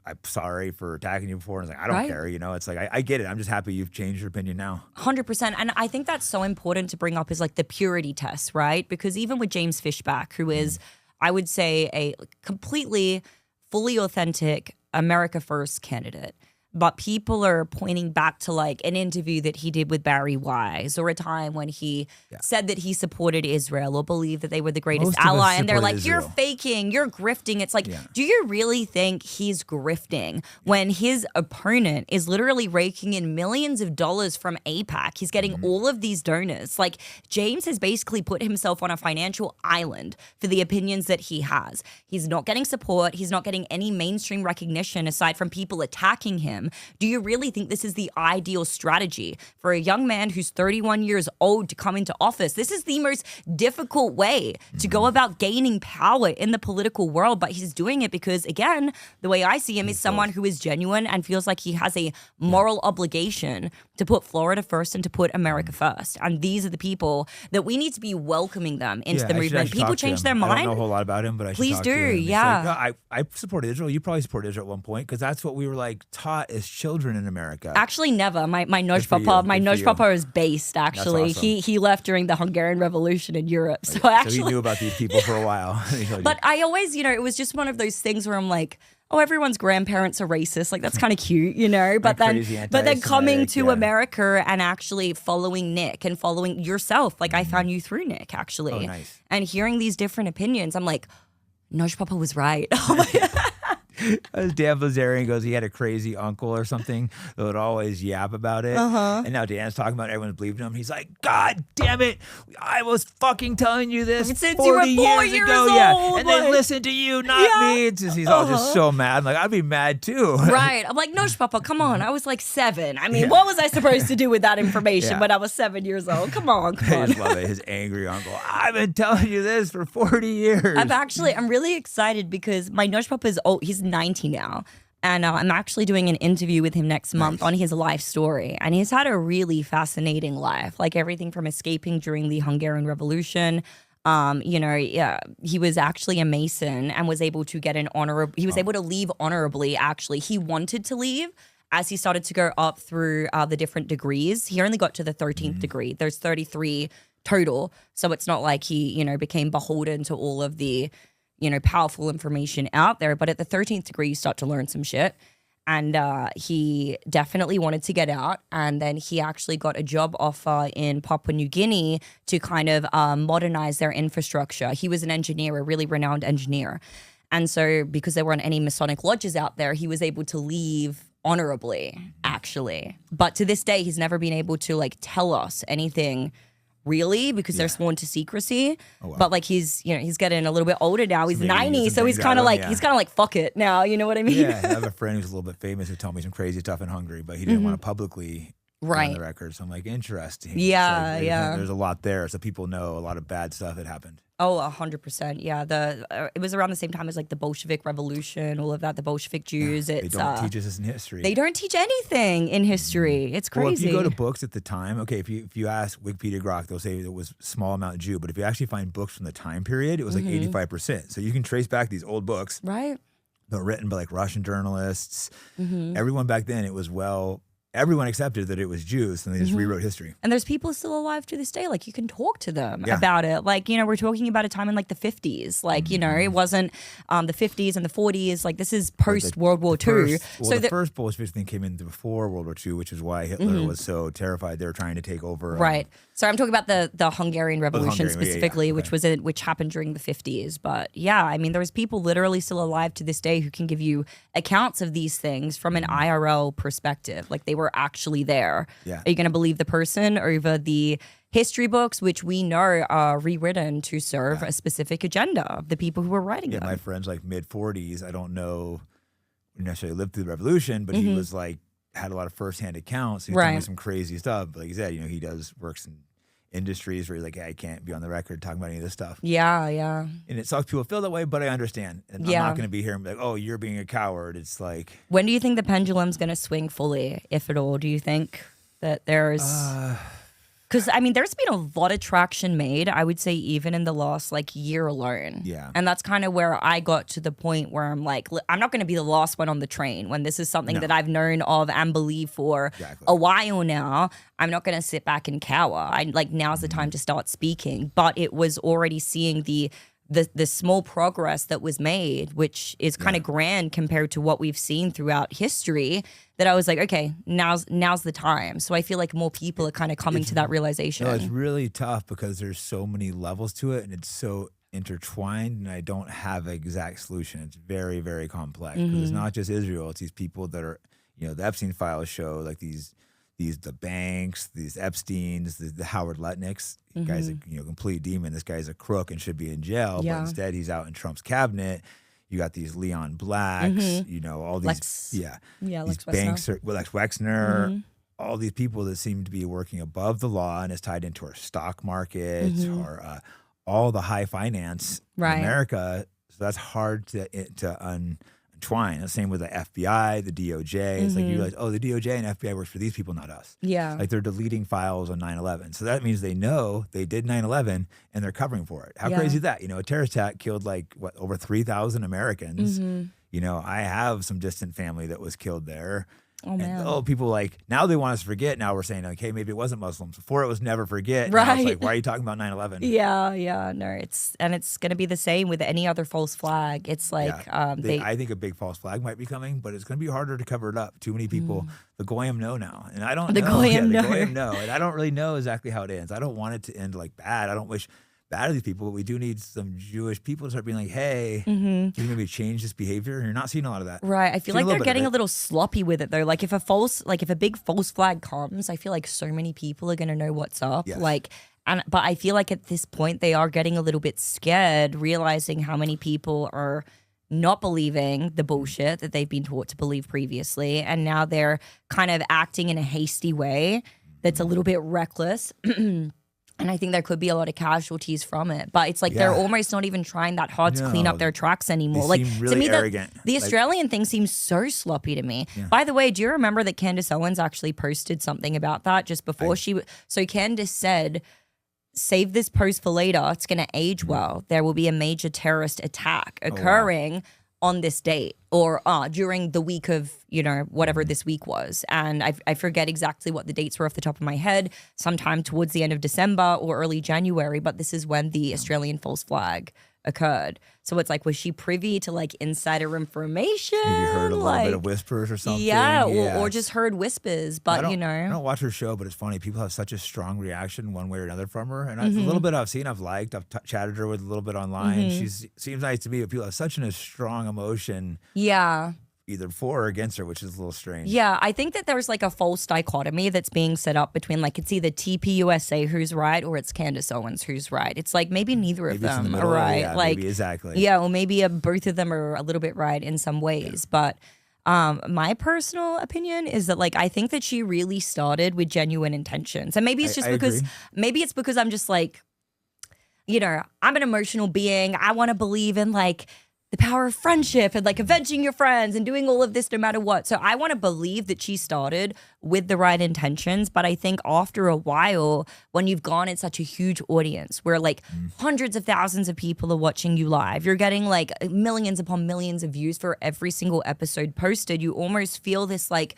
I'm sorry for attacking you before. And it's like, I don't care, you know. It's like, I get it. I'm just happy you've changed your opinion now. 100%. And I think that's so important to bring up is like the purity test, right? Because even with James Fishback, who is, I would say, a completely, fully authentic America First candidate, but people are pointing back to like an interview that he did with Barry Wise or a time when he said that he supported Israel or believed that they were the greatest ally. And they're like, Israel. You're faking, you're grifting. It's like, do you really think he's grifting when his opponent is literally raking in millions of dollars from AIPAC? He's getting all of these donors. Like James has basically put himself on a financial island for the opinions that he has. He's not getting support. He's not getting any mainstream recognition aside from people attacking him. Do you really think this is the ideal strategy for a young man who's 31 years old to come into office? This is the most difficult way to go about gaining power in the political world, but he's doing it because, again, the way I see him is someone who is genuine and feels like he has a moral obligation to put Florida first and to put America first. And these are the people that we need to be welcoming them into the movement. People change their mind. I don't know a whole lot about him, but I should Please talk do, to him. yeah. Like, no, I supported Israel. You probably supported Israel at one point because that's what we were like taught as children in America. Actually, never. My Noj Papa is based, actually. Awesome. He left during the Hungarian Revolution in Europe. So actually, so he knew about these people for a while. But I always, it was just one of those things where I'm like, oh, everyone's grandparents are racist. Like, that's kind of cute, But then coming to America and actually following Nick and following yourself. Like, I found you through Nick, actually. Oh, nice. And hearing these different opinions, I'm like, Noj Papa was right. Oh my God. As Dan Blazarian goes, he had a crazy uncle or something that would always yap about it. And now Dan's talking about it, everyone's believing him. He's like, God damn it, I was fucking telling you this since 40 you were 4 years years ago. old, And they listened to you, not me. It's just, he's all just so mad. I'm like, I'd be mad too. Right. I'm like, Noj Papa, come on. I was like 7. I mean, what was I supposed to do with that information when I was 7 years old? Come on. I just love it. His angry uncle. I've been telling you this for 40 years. I'm really excited because my Noj Papa is old. He's 90 now. And I'm actually doing an interview with him next month on his life story. And he's had a really fascinating life, like everything from escaping during the Hungarian Revolution. He was actually a Mason and was able to get he was able to leave honorably, actually. He wanted to leave as he started to go up through the different degrees. He only got to the 13th degree. There's 33 total. So it's not like he, became beholden to all of the powerful information out there. But at the 13th degree, you start to learn some shit. And he definitely wanted to get out. And then he actually got a job offer in Papua New Guinea to kind of modernize their infrastructure. He was an engineer, a really renowned engineer. And so because there weren't any Masonic lodges out there, he was able to leave honorably, actually. But to this day, he's never been able to tell us anything really, because they're sworn to secrecy. Oh, wow. But he's getting a little bit older now. He's 90, so he's kind of like fuck it now. You know what I mean? Yeah, I have a friend who's a little bit famous who told me some crazy stuff in Hungary, but he didn't want to publicly on the record. So I'm like, interesting. Yeah, There's a lot there, so people know a lot of bad stuff that happened. Oh, 100%. Yeah, it was around the same time as the Bolshevik Revolution, all of that. The Bolshevik Jews. They don't teach us this in history. They don't teach anything in history. It's crazy. Well, if you go to books at the time, okay, if you ask Wikipedia Grok, they'll say it was small amount Jew. But if you actually find books from the time period, it was 85%. So you can trace back these old books, right? They're written by Russian journalists. Everyone back then, it was well everyone accepted that it was Jews, and they just rewrote history. And there's people still alive to this day. Like, you can talk to them about it. Like, you know, we're talking about a time in like the 50s. Like, you know, it wasn't the 50s and the 40s. Like, this is post World War II. The first Bolshevik thing came in before World War II, which is why Hitler was so terrified. They were trying to take over. Right. So I'm talking about the Hungarian Revolution specifically, which happened during the 50s. But yeah, I mean, there's people literally still alive to this day who can give you accounts of these things from an IRL perspective. Like, they were actually there. Yeah. Are you going to believe the person over the history books, which we know are rewritten to serve a specific agenda of the people who were writing them? My friend's like mid 40s. I don't know necessarily lived through the revolution, but he was like had a lot of firsthand accounts. He's telling me some crazy stuff. But like he said, you know, he works in industries where he's like, hey, I can't be on the record talking about any of this stuff. Yeah, yeah. And it sucks people feel that way, but I understand. And I'm not going to be here and be like, oh, you're being a coward. It's like... When do you think the pendulum's going to swing fully, if at all? Do you think that there's... Because, I mean, there's been a lot of traction made, I would say, even in the last, like, year alone. Yeah. And that's kind of where I got to the point where I'm like, I'm not going to be the last one on the train when this is something that I've known of and believe for a while now. I'm not going to sit back and cower. Now's the time to start speaking. But it was already seeing the small progress that was made, which is kind of grand compared to what we've seen throughout history, that I was like, okay, now's the time. So I feel like more people are kind of coming to that realization. No, it's really tough because there's so many levels to it and it's so intertwined, and I don't have an exact solution. It's very, very complex because it's not just Israel. It's these people that are, you know, the Epstein files show like the banks, these Epsteins, the Howard Lutnicks. Guy's a complete demon. This guy's a crook and should be in jail, but instead he's out in Trump's cabinet. You got these Leon Blacks, you know, all these Lex banks, Lex Wexner, all these people that seem to be working above the law and is tied into our stock markets or all the high finance in America. So that's hard to untwine. The same with the FBI, the DOJ. It's like you realize, oh, the DOJ and FBI works for these people, not us. Yeah. Like they're deleting files on 9/11. So that means they know they did 9/11 and they're covering for it. How crazy is that? You know, a terrorist attack killed like over 3,000 Americans. You know, I have some distant family that was killed there. Oh, man. And, people like, now they want us to forget. Now we're saying, okay, maybe it wasn't Muslims. Before it was never forget. Right. Now it's like, why are you talking about 9/11? Yeah. No, it's going to be the same with any other false flag. It's like, I think a big false flag might be coming, but it's going to be harder to cover it up. Too many people, the Goyim know now. And I don't know. Goyim know. The Goyim know. And I don't really know exactly how it ends. I don't want it to end like bad. I don't wish bad of these people, but we do need some Jewish people to start being like, hey, can you maybe change this behavior? And you're not seeing a lot of that. Right. I feel like they're getting a little sloppy with it though. Like if a big false flag comes, I feel like so many people are gonna know what's up. Yes. But I feel like at this point they are getting a little bit scared, realizing how many people are not believing the bullshit that they've been taught to believe previously. And now they're kind of acting in a hasty way that's a little bit reckless. And I think there could be a lot of casualties from it. But it's like they're almost not even trying that hard to clean up their tracks anymore. They seem really to me, arrogant. The Australian thing seems so sloppy to me. Yeah. By the way, do you remember that Candace Owens actually posted something about that just before So Candace said, save this post for later. It's going to age well. There will be a major terrorist attack occurring on this date or during the week of, whatever this week was. And I forget exactly what the dates were off the top of my head, sometime towards the end of December or early January, but this is when the Australian false flag occurred. So it's like, was she privy to like insider information? Maybe heard a little bit of whispers or something. Yeah, or just heard whispers. But I don't watch her show, but it's funny. People have such a strong reaction one way or another from her. And a little bit I've seen, I've liked, I've chatted her with a little bit online. She seems nice to me, but people have such a strong emotion. Yeah. Either for or against her, which is a little strange. Yeah, I think that there's like a false dichotomy that's being set up between like it's either TPUSA who's right or it's Candace Owens who's right. It's like maybe neither of them are right. Yeah, like maybe exactly. Yeah, or maybe both of them are a little bit right in some ways. But my personal opinion is that like I think that she really started with genuine intentions, and maybe it's just because I'm just like, I'm an emotional being. I want to believe in like the power of friendship and like avenging your friends and doing all of this no matter what. So I want to believe that she started with the right intentions. But I think after a while, when you've gone in such a huge audience where like hundreds of thousands of people are watching you live, you're getting like millions upon millions of views for every single episode posted, you almost feel this like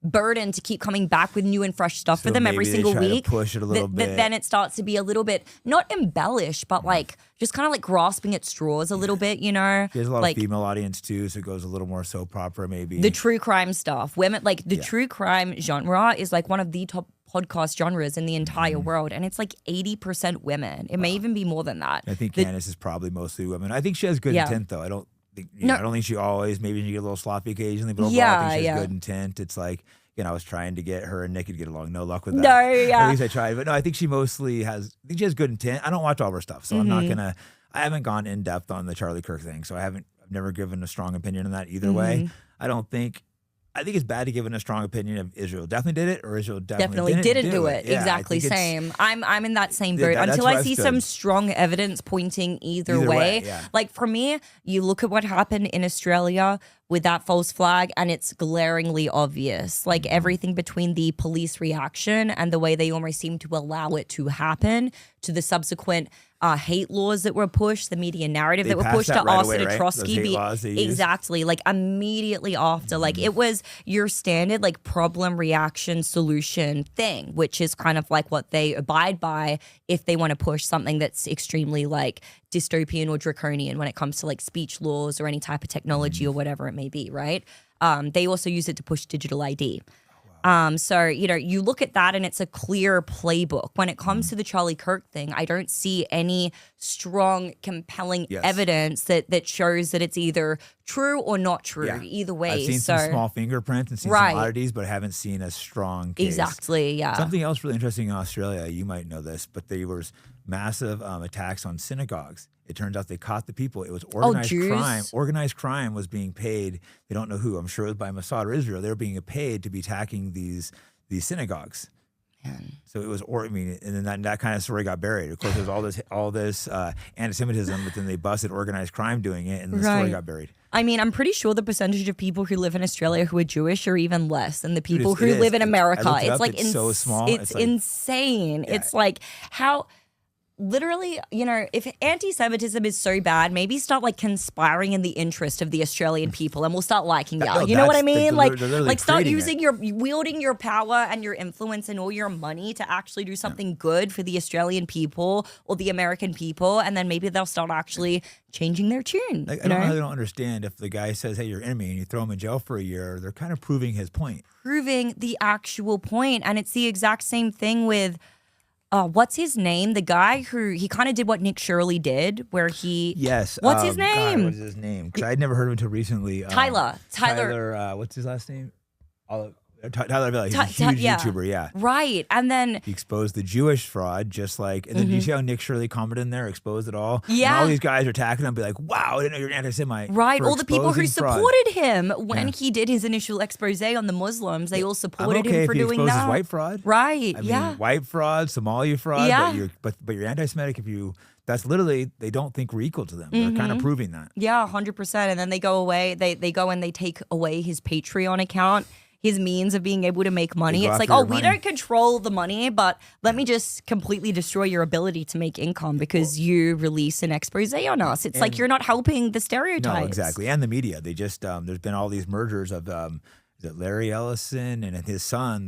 burden to keep coming back with new and fresh stuff for them every single week, push it a little bit. Then it starts to be a little bit not embellished, but like just kind of like grasping at straws a little bit, you know. There's a lot of female audience too, so it goes a little more soap opera maybe. The true crime stuff, women like the true crime genre is like one of the top podcast genres in the entire world, and it's like 80% women. It may even be more than that. I think Candace is probably mostly women. I think she has good intent though. I don't think she always, maybe she get a little sloppy occasionally, but overall I think she has good intent. It's like, I was trying to get her and Nick to get along. No luck with that. At least I tried. But no, I think she mostly has, she has good intent. I don't watch all of her stuff, so I'm not gonna, I haven't gone in depth on the Charlie Kirk thing, so I've never given a strong opinion on that either way. I think it's bad to give a strong opinion of Israel definitely did it or Israel definitely didn't do it. Yeah, exactly, same. I'm in that same boat until I see some strong evidence pointing either way. Like for me, you look at what happened in Australia with that false flag and it's glaringly obvious. Like everything between the police reaction and the way they almost seem to allow it to happen to the subsequent hate laws that were pushed, the media narrative that were pushed to ask that a Trotsky be exactly like immediately after. Like it was your standard like problem reaction solution thing, which is kind of like what they abide by if they want to push something that's extremely like dystopian or draconian when it comes to like speech laws or any type of technology or whatever it may be, right? They also use it to push digital ID. So, you look at that and it's a clear playbook. When it comes to the Charlie Kirk thing, I don't see any strong, compelling evidence that shows that it's either true or not true. Either way. I've seen some small fingerprints and seen some oddities, but I haven't seen a strong case. Exactly, yeah. Something else really interesting in Australia, you might know this, but there was massive attacks on synagogues. It turns out they caught the people. It was organized crime. Organized crime was being paid. They don't know who. I'm sure it was by Mossad or Israel. They were being paid to be attacking these synagogues. Man. So it was, and then that kind of story got buried. Of course, there was all this anti-Semitism, but then they busted organized crime doing it, and the story got buried. I mean, I'm pretty sure the percentage of people who live in Australia who are Jewish are even less than the people who live in America. It's so small. It's insane. Yeah. It's like how. Literally, if anti-Semitism is so bad, maybe start like conspiring in the interest of the Australian people and we'll start liking y'all. You know what I mean? Like start using wielding your power and your influence and all your money to actually do something good for the Australian people or the American people. And then maybe they'll start actually changing their tune. I don't know how they don't understand if the guy says, hey, you're an enemy and you throw him in jail for a year, they're kind of proving his point. Proving the actual point. And it's the exact same thing with what's his name? The guy who he kind of did what Nick Shirley did, where he What's his name? God, what is his name? Because I'd never heard of him until recently. Tyler. What's his last name? Tyler Villa. He's a huge YouTuber. Right, and then he exposed the Jewish fraud, just like. And then you see how Nick Shirley commented in there, exposed it all. Yeah, and all these guys are attacking him, be like, "Wow, I didn't know you're an anti-Semite." Right, all the people who supported him when he did his initial expose on the Muslims, they all supported him for doing that. White fraud, right? I mean, white fraud, Somalia fraud. Yeah, but you're anti-Semitic if you. That's literally, they don't think we're equal to them. They're kind of proving that. Yeah, 100%. And then they go away. They go and they take away his Patreon account. His means of being able to make money. It's like, we don't control the money, but let me just completely destroy your ability to make income because you release an expose on us. It's like you're not helping the stereotypes. No, exactly. And the media. They just, there's been all these mergers of, is it Larry Ellison and his son?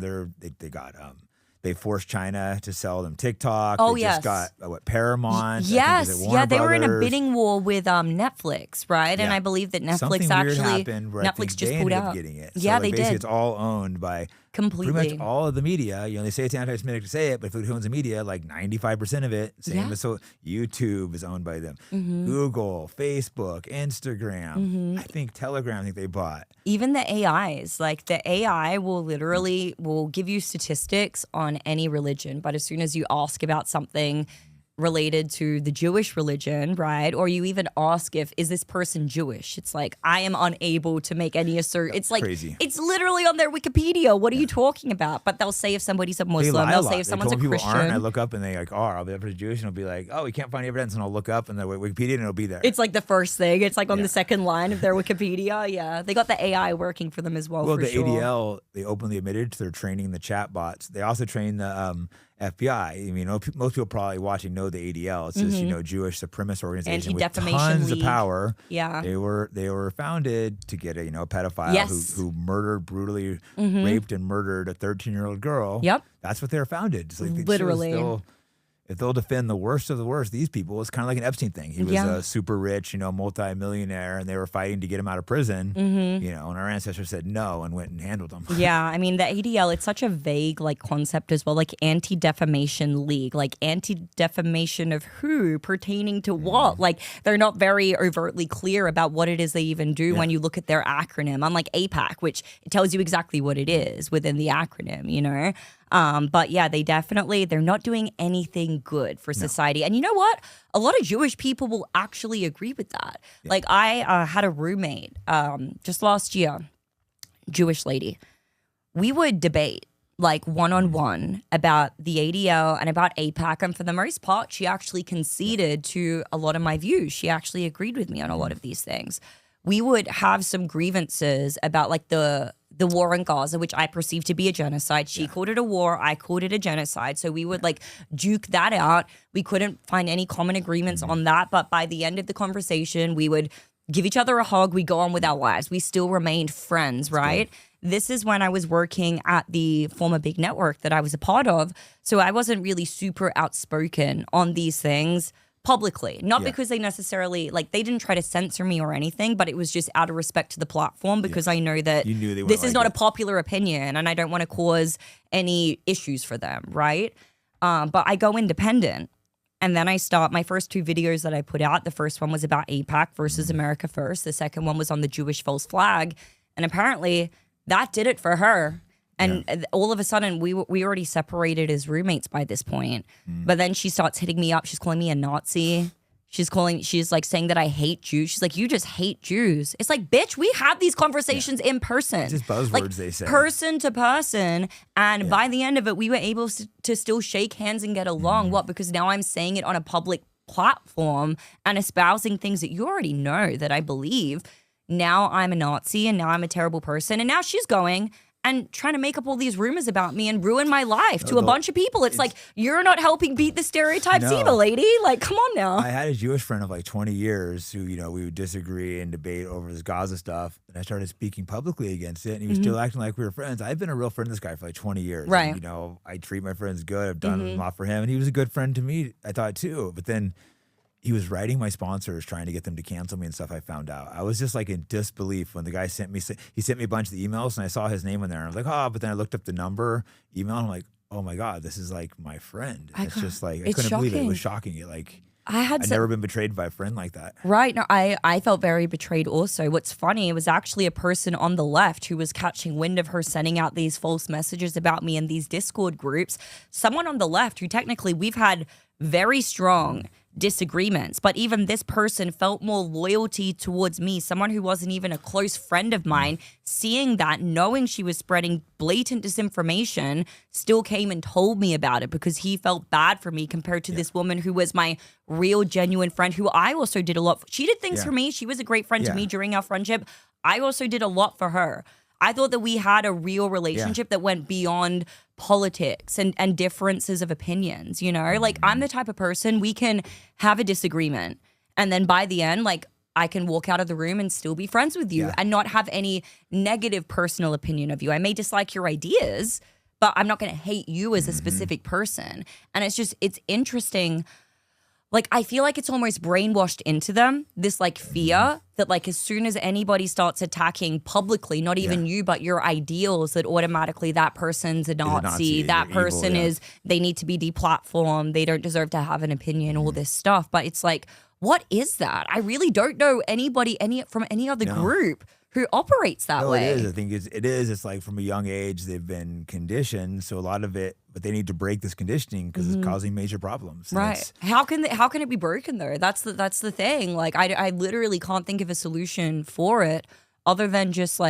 They forced China to sell them TikTok. They just got Paramount. Yes, they were in a bidding war with Netflix, right? Yeah. And I believe that Netflix Netflix just pulled out. Getting it. So they did. It's all owned by completely pretty much all of the media. They say it's anti-Semitic to say it, but who owns the media? Like 95% of it. Same as YouTube is owned by them. Google, Facebook, Instagram. I think Telegram. I think they bought. Even the AIs, like the AI will give you statistics on any religion, but as soon as you ask about something related to the Jewish religion, right? Or you even ask is this person Jewish? It's like, I am unable to make any assert. It's like, crazy. It's literally on their Wikipedia. What are you talking about? But they'll say if somebody's a Muslim, they'll say if someone's a Christian. Aren't. I look up and they like, I'll be Jewish, and it'll be like, we can't find any evidence, and I'll look up and the Wikipedia and it'll be there. It's like the first thing. It's like on the second line of their Wikipedia. Yeah, they got the AI working for them as well. Well, the ADL, they openly admitted to their training the chat bots. They also train the FBI. I mean, most people probably watching know the ADL. It's this, Jewish supremacist organization with Anti-Defamation tons League. of power. Yeah. They were founded to get a pedophile who murdered, brutally raped and murdered a 13-year-old girl. Yep. That's what they're founded. It's like Literally. If they'll defend the worst of the worst, these people, it's kind of like an Epstein thing. He was a super rich, multi-millionaire, and they were fighting to get him out of prison. And our ancestors said no and went and handled him. Yeah, I mean, the ADL, it's such a vague concept as well, like Anti-Defamation League, like anti-defamation of who, pertaining to what? Like, they're not very overtly clear about what it is they even do when you look at their acronym, unlike AIPAC, which it tells you exactly what it is within the acronym, But yeah, they're not doing anything good for society. And you know what? A lot of Jewish people will actually agree with that. Yeah. Like I had a roommate just last year, Jewish lady. We would debate one-on-one about the ADL and about AIPAC. And for the most part, she actually conceded to a lot of my views. She actually agreed with me on a lot of these things. We would have some grievances about the war in Gaza, which I perceive to be a genocide. She called it a war. I called it a genocide. So we would duke that out. We couldn't find any common agreements on that. But by the end of the conversation, we would give each other a hug. We go on with our lives. We still remained friends, right? This is when I was working at the former big network that I was a part of. So I wasn't really super outspoken on these things publicly, not because they necessarily they didn't try to censor me or anything, but it was just out of respect to the platform because I know that this is not a popular opinion and I don't want to cause any issues for them, right? But I go independent and then I start my first 2 videos that I put out. The first one was about AIPAC versus America First. The second one was on the Jewish false flag, and apparently that did it for her. And all of a sudden, we already separated as roommates by this point. But then she starts hitting me up. She's calling me a Nazi. She's saying that I hate Jews. She's like, you just hate Jews. It's like, bitch, we have these conversations in person. It's just buzzwords they say. Person to person. And by the end of it, we were able to still shake hands and get along. What? Because now I'm saying it on a public platform and espousing things that you already know that I believe. Now I'm a Nazi and now I'm a terrible person. And now she's going and trying to make up all these rumors about me and ruin my life to a bunch of people. It's like, you're not helping beat the stereotypes either, lady. Come on now. I had a Jewish friend of 20 years who, we would disagree and debate over this Gaza stuff. And I started speaking publicly against it. And he was still acting like we were friends. I've been a real friend of this guy for 20 years. Right. And, I treat my friends good. I've done a lot for him. And he was a good friend to me, I thought, too. But then he was writing my sponsors, trying to get them to cancel me and stuff. I found out. I was just in disbelief when the guy sent me a bunch of the emails and I saw his name in there. And I was like, but then I looked up the email and I'm like, oh my God, this is my friend. It's just I couldn't believe it. It was shocking. I'd never been betrayed by a friend like that. Right. No, I felt very betrayed also. What's funny, it was actually a person on the left who was catching wind of her sending out these false messages about me in these Discord groups. Someone on the left who technically we've had very strong disagreements, but even this person felt more loyalty towards me, someone who wasn't even a close friend of mine, seeing that, knowing she was spreading blatant disinformation, still came and told me about it because he felt bad for me compared to this woman who was my real, genuine friend who I also did a lot for. She did things for me. She was a great friend to me during our friendship. I also did a lot for her. I thought that we had a real relationship that went beyond politics and differences of opinions, I'm the type of person, we can have a disagreement and then by the end, I can walk out of the room and still be friends with you and not have any negative personal opinion of you. I may dislike your ideas, but I'm not going to hate you as a specific person. And it's interesting. I feel like it's almost brainwashed into them, this fear that as soon as anybody starts attacking publicly, not even you, but your ideals, that automatically that person's a Nazi, that person they need to be deplatformed, they don't deserve to have an opinion, all this stuff. But it's what is that? I really don't know anybody from any other group who operates that way. It is. I think it is. It's from a young age, they've been conditioned. So a lot of it, but they need to break this conditioning because it's causing major problems. Right. How can it be broken though? That's the thing. I literally can't think of a solution for it other than just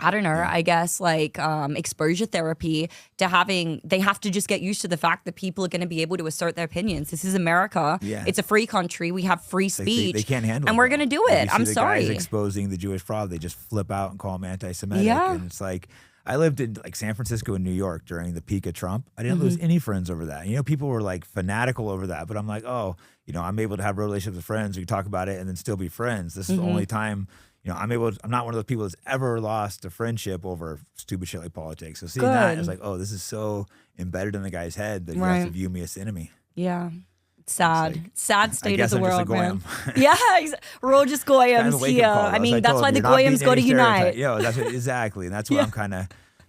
I don't know, I guess exposure therapy to they have to just get used to the fact that people are going to be able to assert their opinions. This is America. Yeah. It's a free country. We have free speech. They can't handle it. And we're going to do it. I'm sorry. Guys exposing the Jewish fraud, they just flip out and call them anti-Semitic. Yeah. And it's I lived in like San Francisco and New York during the peak of Trump. I didn't lose any friends over that. You know, people were like fanatical over that, but I'm like, oh, you know, I'm able to have relationships with friends. We talk about it and then still be friends. This is the only time, you know, I'm not one of those people that's ever lost a friendship over stupid shit like politics. So seeing that, it's like, oh, this is so embedded in the guy's head that he has to view me as the enemy. Yeah. Sad, like, sad state of the I'm world, just a man. Yeah, we're all just goyams here. I mean, that's why the goyams got to unite. Yeah, that's exactly, and that's why I'm kind of,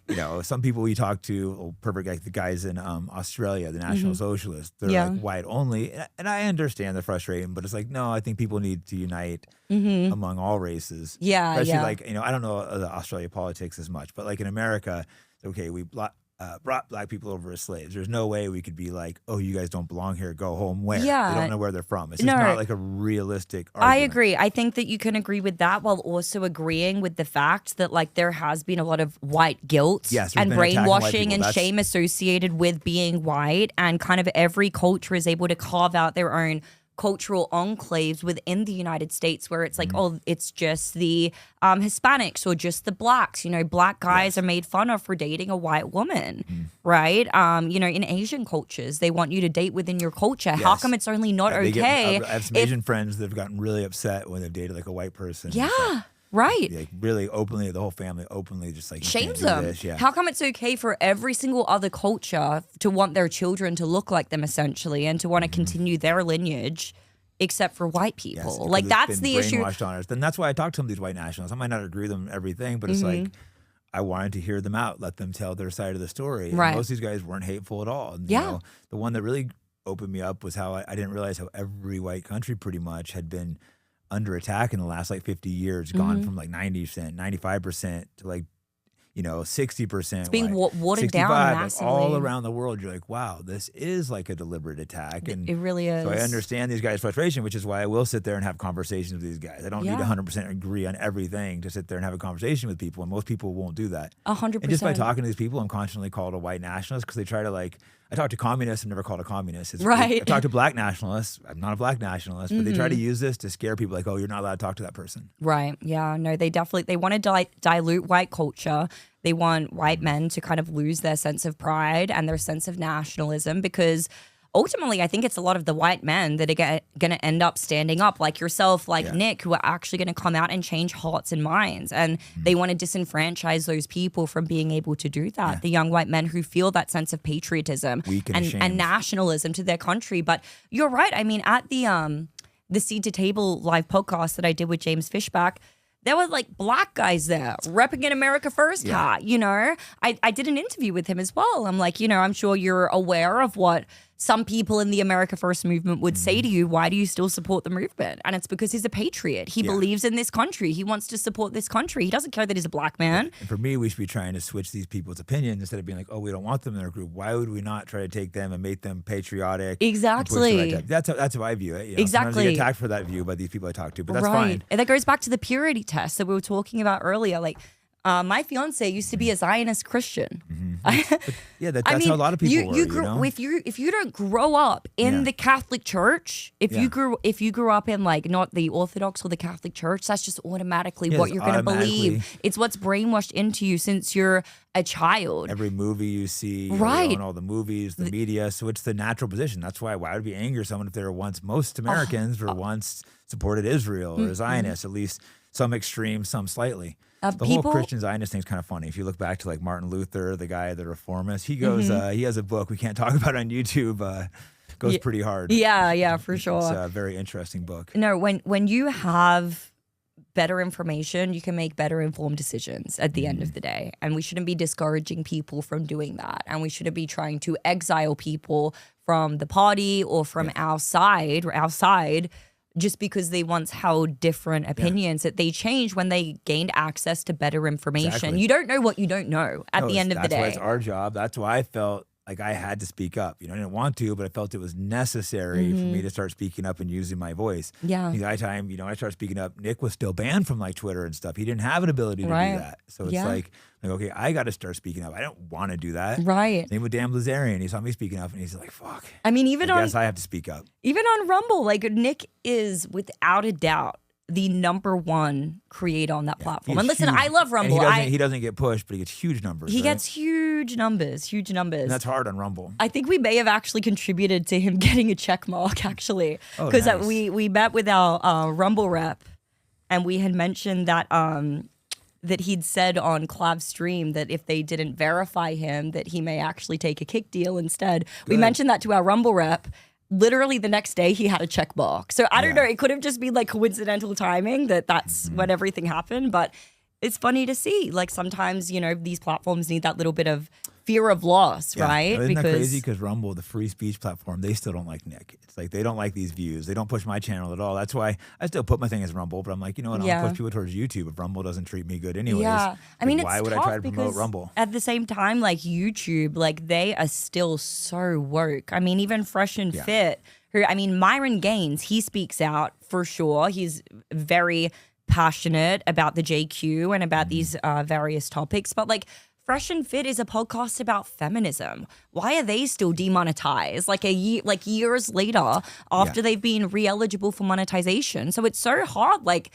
you know, some people we talk to, perfect, like the guys in Australia, the National Socialists, they're like white only, and I understand the frustration, but it's like, no, I think people need to unite among all races. Yeah, especially like, you know, I don't know the Australia politics as much, but like in America, okay, we brought black people over as slaves. There's no way we could be like, oh, you guys don't belong here, go home. Where? Yeah. They don't know where they're from. It's just not like a realistic argument. I agree. I think that you can agree with that while also agreeing with the fact that like there has been a lot of white guilt and brainwashing and shame associated with being white, and kind of every culture is able to carve out their own cultural enclaves within the United States where it's like, oh, it's just the Hispanics or just the blacks. You know, black guys are made fun of for dating a white woman, right? You know, in Asian cultures, they want you to date within your culture. How come it's only not okay? I have some Asian friends that have gotten really upset when they've dated like a white person. Yeah. Right. Like really openly, the whole family openly just like shames them. How come it's okay for every single other culture to want their children to look like them essentially and to want to continue their lineage except for white people? Yes, like that's the issue. On us. Then that's why I talk to some of these white nationalists. I might not agree with them everything, but it's like I wanted to hear them out, let them tell their side of the story. Right. And most of these guys weren't hateful at all. And, you know, the one that really opened me up was how I didn't realize how every white country pretty much had been under attack in the last like 50 years, gone from like 90%, 95% to like, you know, 60%. It's being watered down massively. Like all around the world, you're like, wow, this is like a deliberate attack. And it really is. So I understand these guys' frustration, which is why I will sit there and have conversations with these guys. I don't need 100% agree on everything to sit there and have a conversation with people, and most people won't do that. 100%. And just by talking to these people, I'm constantly called a white nationalist because they try to like, I talk to communists, I'm never called a communist. I talk to black nationalists, I'm not a black nationalist, but they try to use this to scare people like, oh, you're not allowed to talk to that person. Right, yeah, no, they want to dilute white culture. They want white men to kind of lose their sense of pride and their sense of nationalism because ultimately, I think it's a lot of the white men that are going to end up standing up, like yourself, like Nick, who are actually going to come out and change hearts and minds. And they want to disenfranchise those people from being able to do that. Yeah. The young white men who feel that sense of patriotism and nationalism to their country. But you're right. I mean, at the Seed to Table live podcast that I did with James Fishback, there were like black guys there repping an America First hat, you know. I did an interview with him as well. I'm like, you know, I'm sure you're aware of what some people in the America First movement would say to you. Why do you still support the movement? And it's because he's a patriot. He believes in this country. He wants to support this country. He doesn't care that he's a black man. And for me, we should be trying to switch these people's opinions instead of being like, oh, we don't want them in our group. Why would we not try to take them and make them patriotic? Exactly. That's how I view it. You know? Exactly. Sometimes I get attacked for that view by these people I talk to, but that's fine. And that goes back to the purity test that we were talking about earlier. Like, my fiance used to be a Zionist Christian. That's how a lot of people were. If you don't grow up in the Catholic Church, if you grew up in like not the Orthodox or the Catholic Church, that's just automatically what you're going to believe. It's what's brainwashed into you since you're a child. Every movie you see, on all the movies, the media. So it's the natural position. That's why would be angry at someone if they were once most Americans were once supported Israel or Zionists, at least some extreme, some slightly. The whole Christian Zionist thing is kind of funny. If you look back to like Martin Luther, the guy, the reformist, he goes, he has a book we can't talk about on YouTube. Goes pretty hard. Yeah, for sure. It's a very interesting book. No, when you have better information, you can make better informed decisions at the end of the day. And we shouldn't be discouraging people from doing that. And we shouldn't be trying to exile people from the party or from our side just because they once held different opinions that they changed when they gained access to better information. Exactly. You don't know what you don't know at the end of the day. That's why it's our job. That's why I felt like I had to speak up. You know, I didn't want to, but I felt it was necessary for me to start speaking up and using my voice. Yeah. By the time, I started speaking up, Nick was still banned from like Twitter and stuff. He didn't have an ability to do that. So it's like, okay, I got to start speaking up. I don't want to do that. Right. Same with Dan Blazarian. He saw me speaking up and he's like, fuck. I mean, I guess I have to speak up. Even on Rumble, like Nick is without a doubt the #1 creator on that platform. And listen, I love Rumble. He doesn't get pushed, but he gets huge numbers. He gets huge numbers. And that's hard on Rumble. I think we may have actually contributed to him getting a check mark, actually. Because nice. we met with our Rumble rep, and we had mentioned that that he'd said on Clav's stream that if they didn't verify him, that he may actually take a kick deal instead. Good. We mentioned that to our Rumble rep. Literally the next day he had a check mark. So I don't know, it could have just been like coincidental timing that's when everything happened. But it's funny to see. Like sometimes, these platforms need that little bit of fear of loss, right? Isn't that crazy? Because Rumble, the free speech platform, they still don't like Nick. It's like they don't like these views. They don't push my channel at all. That's why I still put my thing as Rumble, but I'm like, you know what? I'll push people towards YouTube if Rumble doesn't treat me good anyways. Yeah. I mean, why would I try to promote Rumble? At the same time, like YouTube, like they are still so woke. I mean, even Fresh and Fit, Myron Gaines, he speaks out for sure. He's very passionate about the JQ and about these various topics, but like Fresh and Fit is a podcast about feminism. Why are they still demonetized? Years later, after they've been re-eligible for monetization. So it's so hard. Like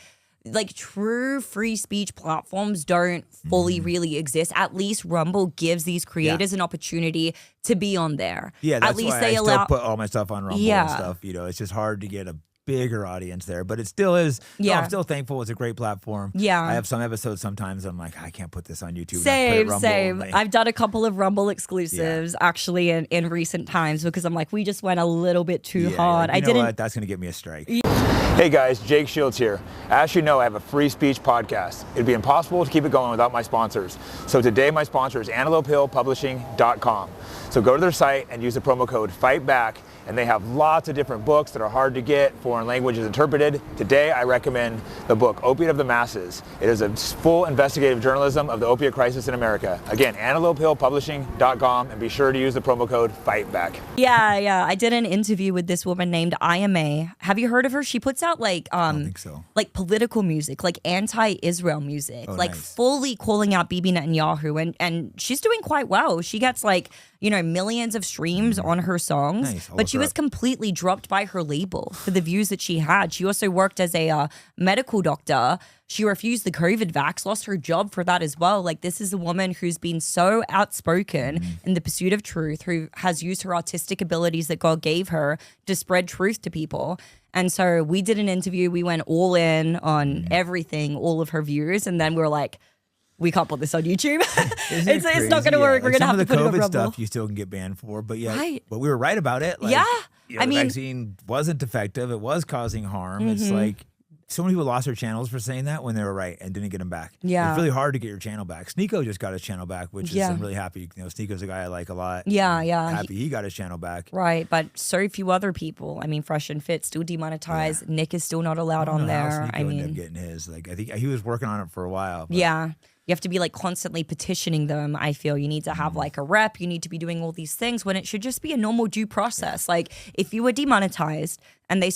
true free speech platforms don't fully really exist. At least Rumble gives these creators an opportunity to be on there. Yeah, that's at least why they I still put all my stuff on Rumble and stuff. It's just hard to get a bigger audience there, but it still is. I'm still thankful. It's a great platform. I have some episodes sometimes I'm like, I can't put this on YouTube. Same. I've done a couple of Rumble exclusives actually in recent times because I'm like, we just went a little bit too hard. Like, you know what? That's gonna get me a strike. Hey guys, Jake Shields here. As you know, I have a free speech podcast. It'd be impossible to keep it going without my sponsors. So today my sponsor is AntelopeHillPublishing.com. So go to their site and use the promo code FIGHTBACK, and they have lots of different books that are hard to get, foreign languages interpreted. Today I recommend the book Opiate of the Masses. It is a full investigative journalism of the opiate crisis in America. Again, AntelopeHillPublishing.com, and be sure to use the promo code FIGHTBACK. Yeah. I did an interview with this woman named IMA. Have you heard of her? She puts out I don't think so. like political music, like anti-Israel music, fully calling out Bibi Netanyahu, and she's doing quite well. She gets millions of streams on her songs, but she was completely dropped by her label for the views that she had. She also worked as a medical doctor. She refused the COVID vax, lost her job for that as well. Like, this is a woman who's been so outspoken in the pursuit of truth, who has used her artistic abilities that God gave her to spread truth to people. And so we did an interview. We went all in on everything, all of her views. And then we were like, we can't put this on YouTube. It's not going to work. We're going to have to put it on Rumble. Some of the COVID stuff you still can get banned for, but but we were right about it. Like, the vaccine wasn't effective. It was causing harm. It's like so many people lost their channels for saying that when they were right and didn't get them back. Yeah. It's really hard to get your channel back. Sneeko just got his channel back, which is I'm really happy. Sneeko's a guy I like a lot. Yeah. Happy he got his channel back. Right, but so few other people. I mean, Fresh and Fit still demonetized. Yeah. Nick is still not allowed on there. I mean, ended up getting his. I think he was working on it for a while. But. Yeah. You have to be constantly petitioning them, I feel. You need to have a rep. You need to be doing all these things when it should just be a normal due process. Like, if you were demonetized and they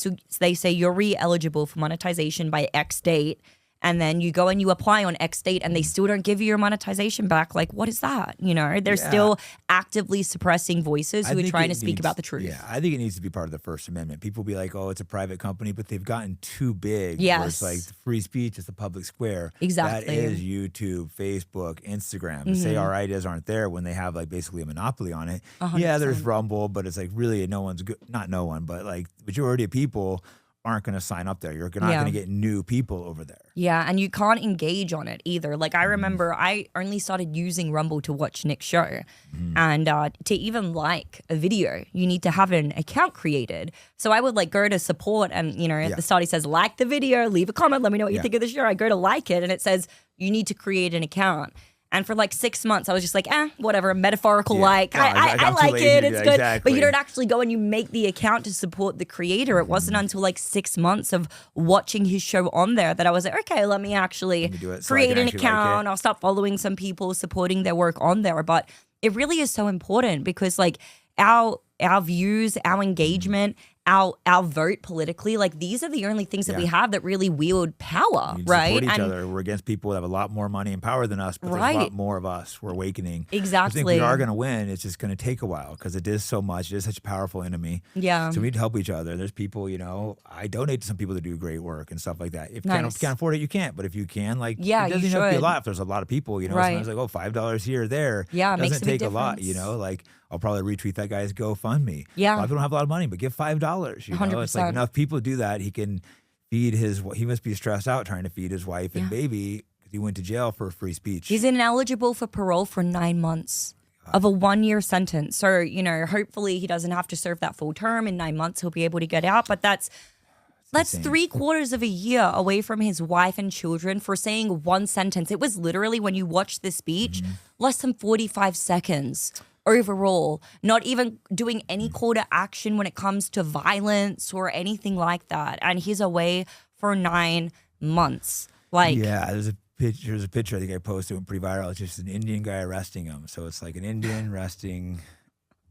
say you're re-eligible for monetization by X date, and then you go and you apply on X date and they still don't give you your monetization back, like, what is that? They're still actively suppressing voices who are trying to speak about the truth. Yeah, I think it needs to be part of the First Amendment. People be like, oh, it's a private company, but they've gotten too big. Yes. Where it's like the free speech is the public square. Exactly. That is YouTube, Facebook, Instagram. To say our ideas aren't there when they have basically a monopoly on it. 100%. Yeah, there's Rumble, but it's really no one's good. Not no one, but majority of people aren't going to sign up there. You're not going to get new people over there. Yeah, and you can't engage on it either. Like, I remember I only started using Rumble to watch Nick's show. And to even like a video, you need to have an account created. So I would go to support and, at the start he says, like the video, leave a comment, let me know what you think of the show. I go to like it and it says, you need to create an account. And for 6 months, I was just whatever, metaphorical like. I like it, it's good. Exactly. But you don't actually go and you make the account to support the creator. It wasn't until 6 months of watching his show on there that I was like, okay, let me actually create an account. I'll start following some people, supporting their work on there. But it really is so important because our views, our engagement, our vote politically, like these are the only things that we have that really wield power, we right? Support each other. We're against people that have a lot more money and power than us, but there's a lot more of us. We're awakening. Exactly. I think we are going to win. It's just going to take a while because it is so much. It is such a powerful enemy. Yeah. So we need to help each other. There's people, I donate to some people that do great work and stuff like that. If you can't afford it, you can't. But if you can, it doesn't even have to be a lot. If there's a lot of people, sometimes like, $5 here or there. Yeah, it doesn't take a lot, difference. like I'll probably retweet that guy's GoFundMe. Yeah. A lot of people don't have a lot of money, but give $5. 100%. It's like enough people do that. He can feed he must be stressed out trying to feed his wife and baby because he went to jail for free speech. He's ineligible for parole for 9 months of a 1-year sentence. So, hopefully he doesn't have to serve that full term. In 9 months, he'll be able to get out. But that's 3/4 of a year away from his wife and children for saying one sentence. It was literally, when you watch the speech, less than 45 seconds overall, not even doing any call to action when it comes to violence or anything like that. And he's away for 9 months. There's a picture I think I posted, went pretty viral. It's just an Indian guy arresting him. So it's like an Indian arresting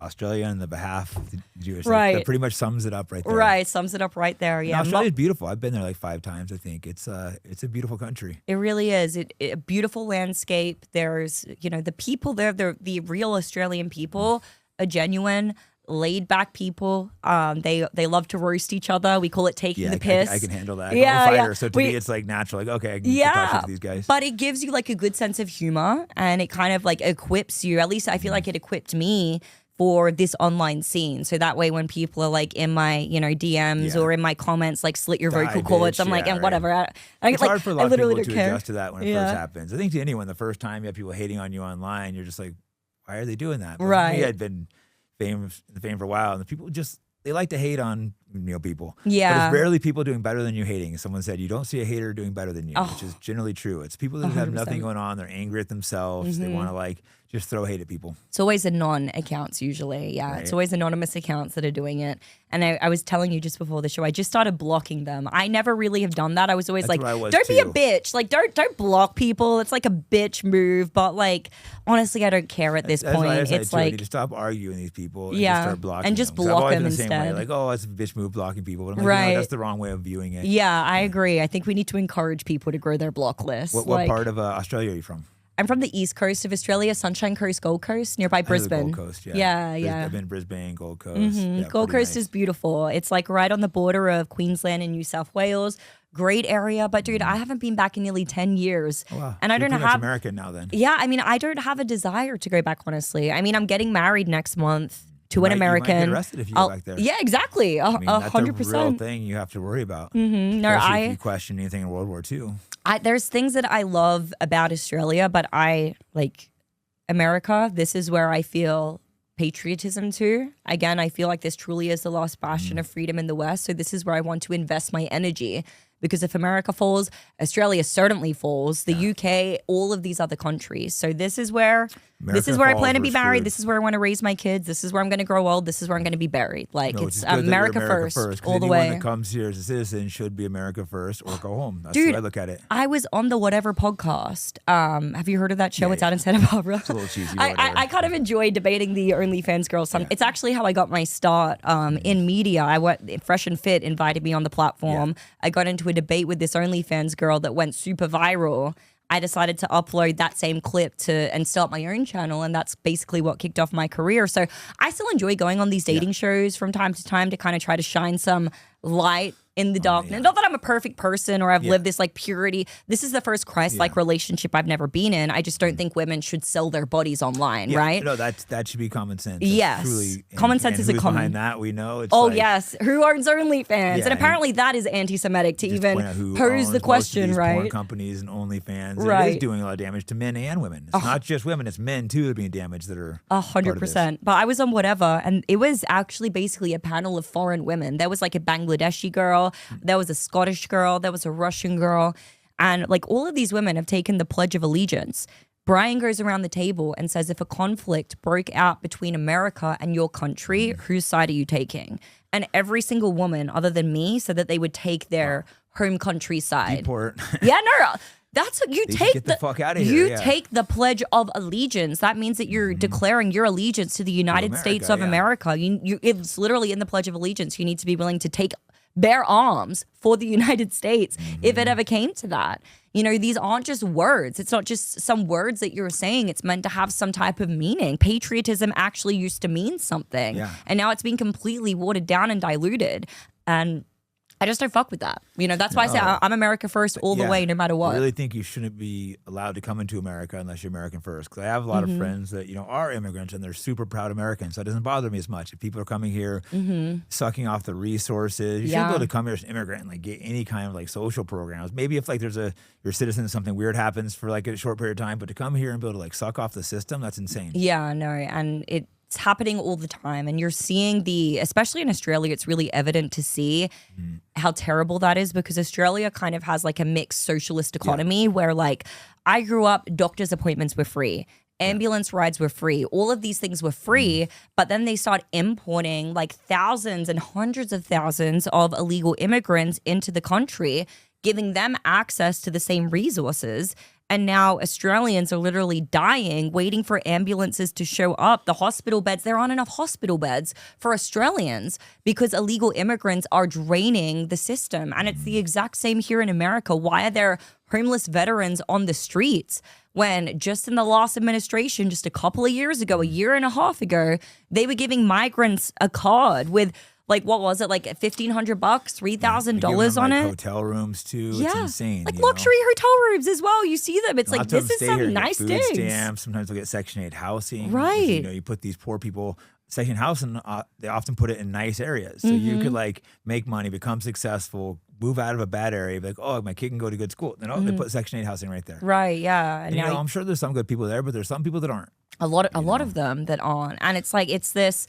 Australia on the behalf of the Jewish. Right. That pretty much sums it up right there. Right, sums it up right there. Yeah. Australia's beautiful. I've been there like 5 times, I think. It's a beautiful country. It really is. A beautiful landscape. There's, the people there, the real Australian people, are genuine, laid back people. They love to roast each other. We call it taking the piss. I can handle that. Yeah, I'm a fighter, so to me it's like natural. Like, okay, I can talk to these guys. But it gives you like a good sense of humor, and it kind of like equips you. At least I feel like it equipped me for this online scene. So that way when people are like in my, DMs or in my comments, like slit your vocal cords, I'm like, and whatever. It's hard for a lot of people to care. adjust to that when it first happens. I think to anyone, the first time you have people hating on you online, you're just like, why are they doing that? But right. Me, I'd been fame for a while, and the people they like to hate on people. Yeah. But it's rarely people doing better than you hating. Someone said, you don't see a hater doing better than you, which is generally true. It's people that 100%. have nothing going on. They're angry at themselves. They want to just throw hate at people. It's always anon accounts usually. Yeah. Right. It's always anonymous accounts that are doing it. And I was telling you just before the show, I just started blocking them. I never really have done that. I was always don't be a bitch. Like don't block people. It's like a bitch move. But honestly, I don't care at this point. It's I need to stop arguing with these people and just start blocking and just them. block them the instead. Same way. It's a bitch move blocking people. But I'm like, no, that's the wrong way of viewing it. Yeah, I agree. I think we need to encourage people to grow their block list. What part of Australia are you from? I'm from the east coast of Australia, Sunshine Coast, Gold Coast, nearby Brisbane. Gold Coast, yeah. Yeah. I've been Brisbane, Gold Coast. Mm-hmm. Yeah, Gold Coast is beautiful. It's right on the border of Queensland and New South Wales. Great area, but dude, I haven't been back in nearly 10 years. Oh, wow. And I don't have American now then. Yeah, I don't have a desire to go back, honestly. I'm getting married next month to an American. You might get arrested if you go back there. Yeah, exactly. 100%. That's a real thing you have to worry about. Mm-hmm. No, if you question anything in World War II. There's things that I love about Australia, but America, this is where I feel patriotism to. Again, I feel like this truly is the last bastion of freedom in the West. So this is where I want to invest my energy. Because if America falls, Australia certainly falls. The UK, all of these other countries. So this is where I plan to be married. This is where I want to raise my kids. This is where I'm going to grow old. This is where I'm going to be buried. It's America first all the way. Anyone that comes here as a citizen should be America first or go home. That's Dude, the way I look at it. I was on the Whatever podcast. Have you heard of that show? Yeah, it's out in Santa Barbara. It's a little cheesy. I kind of enjoy debating the OnlyFans girls. It's actually how I got my start in media. I went Fresh and Fit invited me on the platform. Yeah. I got into a debate with this OnlyFans girl that went super viral. I decided to upload that same clip and start my own channel, and that's basically what kicked off my career. So I still enjoy going on these dating shows from time to time to kind of try to shine some light in the darkness. Yeah. Not that I'm a perfect person or I've lived this purity. This is the first Christ-like relationship I've never been in. I just don't think women should sell their bodies online, right? No, that should be common sense. Yes. Truly, common sense is a common. Behind that, we know. It's yes. Who owns OnlyFans? And apparently that is anti-Semitic to even pose the question, right? Porn companies and OnlyFans. Right. It is doing a lot of damage to men and women. It's not just women, it's men too that are being damaged that are 100%. But I was on Whatever, and it was actually basically a panel of foreign women. There was a Bangladeshi girl, there was a Scottish girl, there was a Russian girl, and all of these women have taken the Pledge of Allegiance. Brian goes around the table and says, if a conflict broke out between America and your country, whose side are you taking? And every single woman other than me said that they would take their home country side. Deport. Yeah, no. That's what you They take get the fuck out of here. You take the Pledge of Allegiance. That means that you're declaring your allegiance to the United States of America. It's literally in the Pledge of Allegiance. You need to be willing to bear arms for the United States if it ever came to that. You know, these aren't just words. It's not just some words that you're saying. It's meant to have some type of meaning. Patriotism actually used to mean something. Yeah. And now it's been completely watered down and diluted. And I just don't fuck with that. You know, that's why I say I'm America first all the way, no matter what. I really think you shouldn't be allowed to come into America unless you're American first. Because I have a lot of friends that, you know, are immigrants and they're super proud Americans. So it doesn't bother me as much. If people are coming here, sucking off the resources, you shouldn't be able to come here as an immigrant and like get any kind of like social programs. Maybe if like you're a citizen and something weird happens for like a short period of time, but to come here and be able to like suck off the system, that's insane. Yeah, no, and it's happening all the time. And you're seeing especially in Australia, it's really evident to see how terrible that is, because Australia kind of has like a mixed socialist economy where like I grew up, doctor's appointments were free. Ambulance rides were free. All of these things were free, but then they start importing like thousands and hundreds of thousands of illegal immigrants into the country, giving them access to the same resources. And now Australians are literally dying, waiting for ambulances to show up. The hospital beds, there aren't enough hospital beds for Australians because illegal immigrants are draining the system. And it's the exact same here in America. Why are there homeless veterans on the streets when just in the last administration, just a couple of years ago, a year and a half ago, they were giving migrants a card with like, what was it? Like $1,500, $3,000 on it. Hotel rooms too. Yeah. It's insane. Like luxury hotel rooms as well. You see them. It's like, this is some nice things. Stamps. Sometimes they'll get Section 8 housing. Right. You know, you put these poor people, Section 8 housing, they often put it in nice areas. So you could like make money, become successul, move out of a bad area, be like, oh, my kid can go to good school. Then they put Section 8 housing right there. Right, yeah. And you know, I'm sure there's some good people there, but there's some people that aren't. A lot of them that aren't. And it's like, it's this,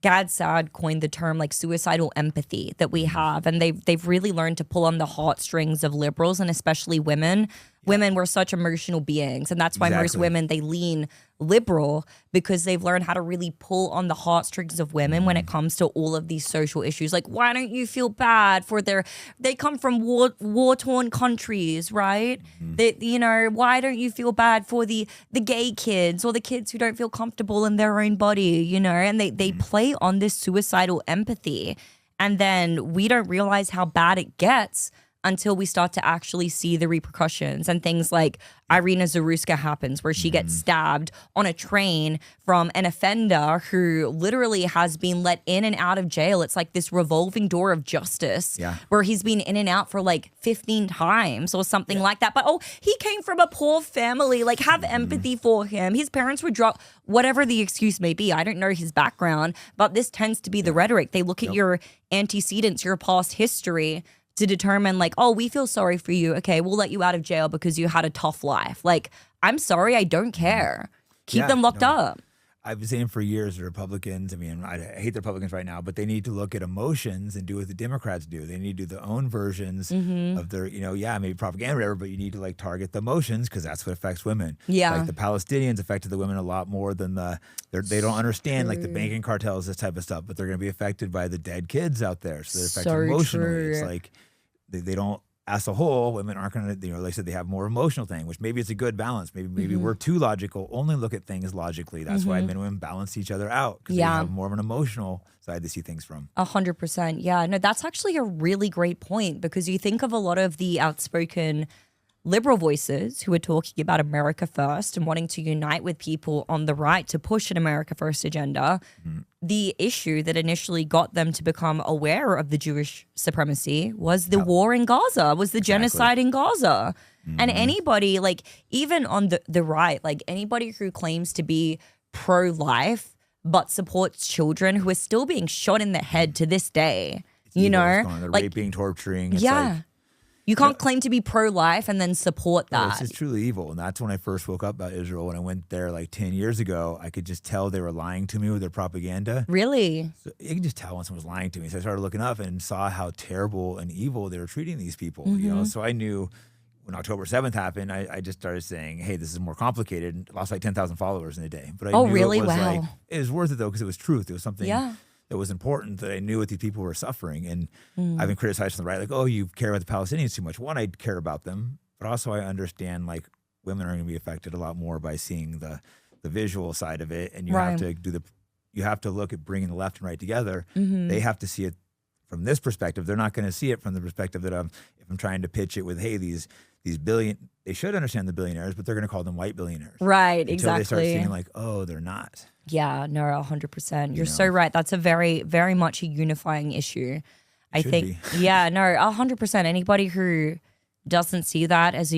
Gad Saad coined the term like suicidal empathy that we have. And they've really learned to pull on the heartstrings of liberals and especially women. Women were such emotional beings. And that's why most women, they lean liberal because they've learned how to really pull on the heartstrings of women when it comes to all of these social issues. Like, why don't you feel bad for they come from war-torn countries, right? You know, why don't you feel bad for the gay kids or the kids who don't feel comfortable in their own body, you know? And they play on this suicidal empathy. And then we don't realize how bad it gets until we start to actually see the repercussions. And things like Irina Zaruska happens, where she gets stabbed on a train from an offender who literally has been let in and out of jail. It's like this revolving door of justice where he's been in and out for like 15 times or something like that. But he came from a poor family. Like, have empathy for him. His parents were dropped, whatever the excuse may be. I don't know his background, but this tends to be the rhetoric. They look at your antecedents, your past history, to determine like, oh, we feel sorry for you. Okay, we'll let you out of jail because you had a tough life. Like, I'm sorry, I don't care. Keep them locked up. I've been saying for years, the Republicans, I mean, I hate the Republicans right now, but they need to look at emotions and do what the Democrats do. They need to do their own versions of their, you know, maybe propaganda or whatever, but you need to like target the emotions because that's what affects women. Yeah. Like the Palestinians affected the women a lot more than they don't understand like the banking cartels, this type of stuff, but they're going to be affected by the dead kids out there. So they're affected emotionally. It's like, they don't, as a whole, women aren't going to, you know, they said they have more emotional thing, which maybe it's a good balance. Maybe we're too logical, only look at things logically. That's why men and women balance each other out because they have more of an emotional side to see things from. 100%. Yeah, no, that's actually a really great point because you think of a lot of the outspoken liberal voices who are talking about America first and wanting to unite with people on the right to push an America first agenda. The issue that initially got them to become aware of the Jewish supremacy was the war in Gaza, was the genocide in Gaza. And anybody, like even on the right, like anybody who claims to be pro-life but supports children who are still being shot in the head to this day, you know? They're like, raping, torturing. It's you can't claim to be pro-life and then support that. This is truly evil. And that's when I first woke up about Israel. When I went there like 10 years ago, I could just tell they were lying to me with their propaganda. Really? So you can just tell when someone's lying to me. So I started looking up and saw how terrible and evil they were treating these people. You know, so I knew when October 7th happened, I just started saying, hey, this is more complicated. And lost like 10,000 followers in a day. But I knew really? It was wow. like, it was worth it though because it was truth. It was something that was important that I knew what these people were suffering. And I've been criticized from the right, like, oh, you care about the Palestinians too much. One, I care about them But also I understand like women are going to be affected a lot more by seeing the visual side of it. And you have to you have to look at bringing the left and right together. They have to see it from this perspective. They're not going to see it from the perspective that if I'm trying to pitch it with, hey, these billion, they should understand the billionaires, but they're going to call them white billionaires. Right, until exactly. They start seeing like, oh, they're not. Yeah, no, 100%. You're so right. That's a very, very much a unifying issue. I think, yeah, no, 100%. Anybody who doesn't see that as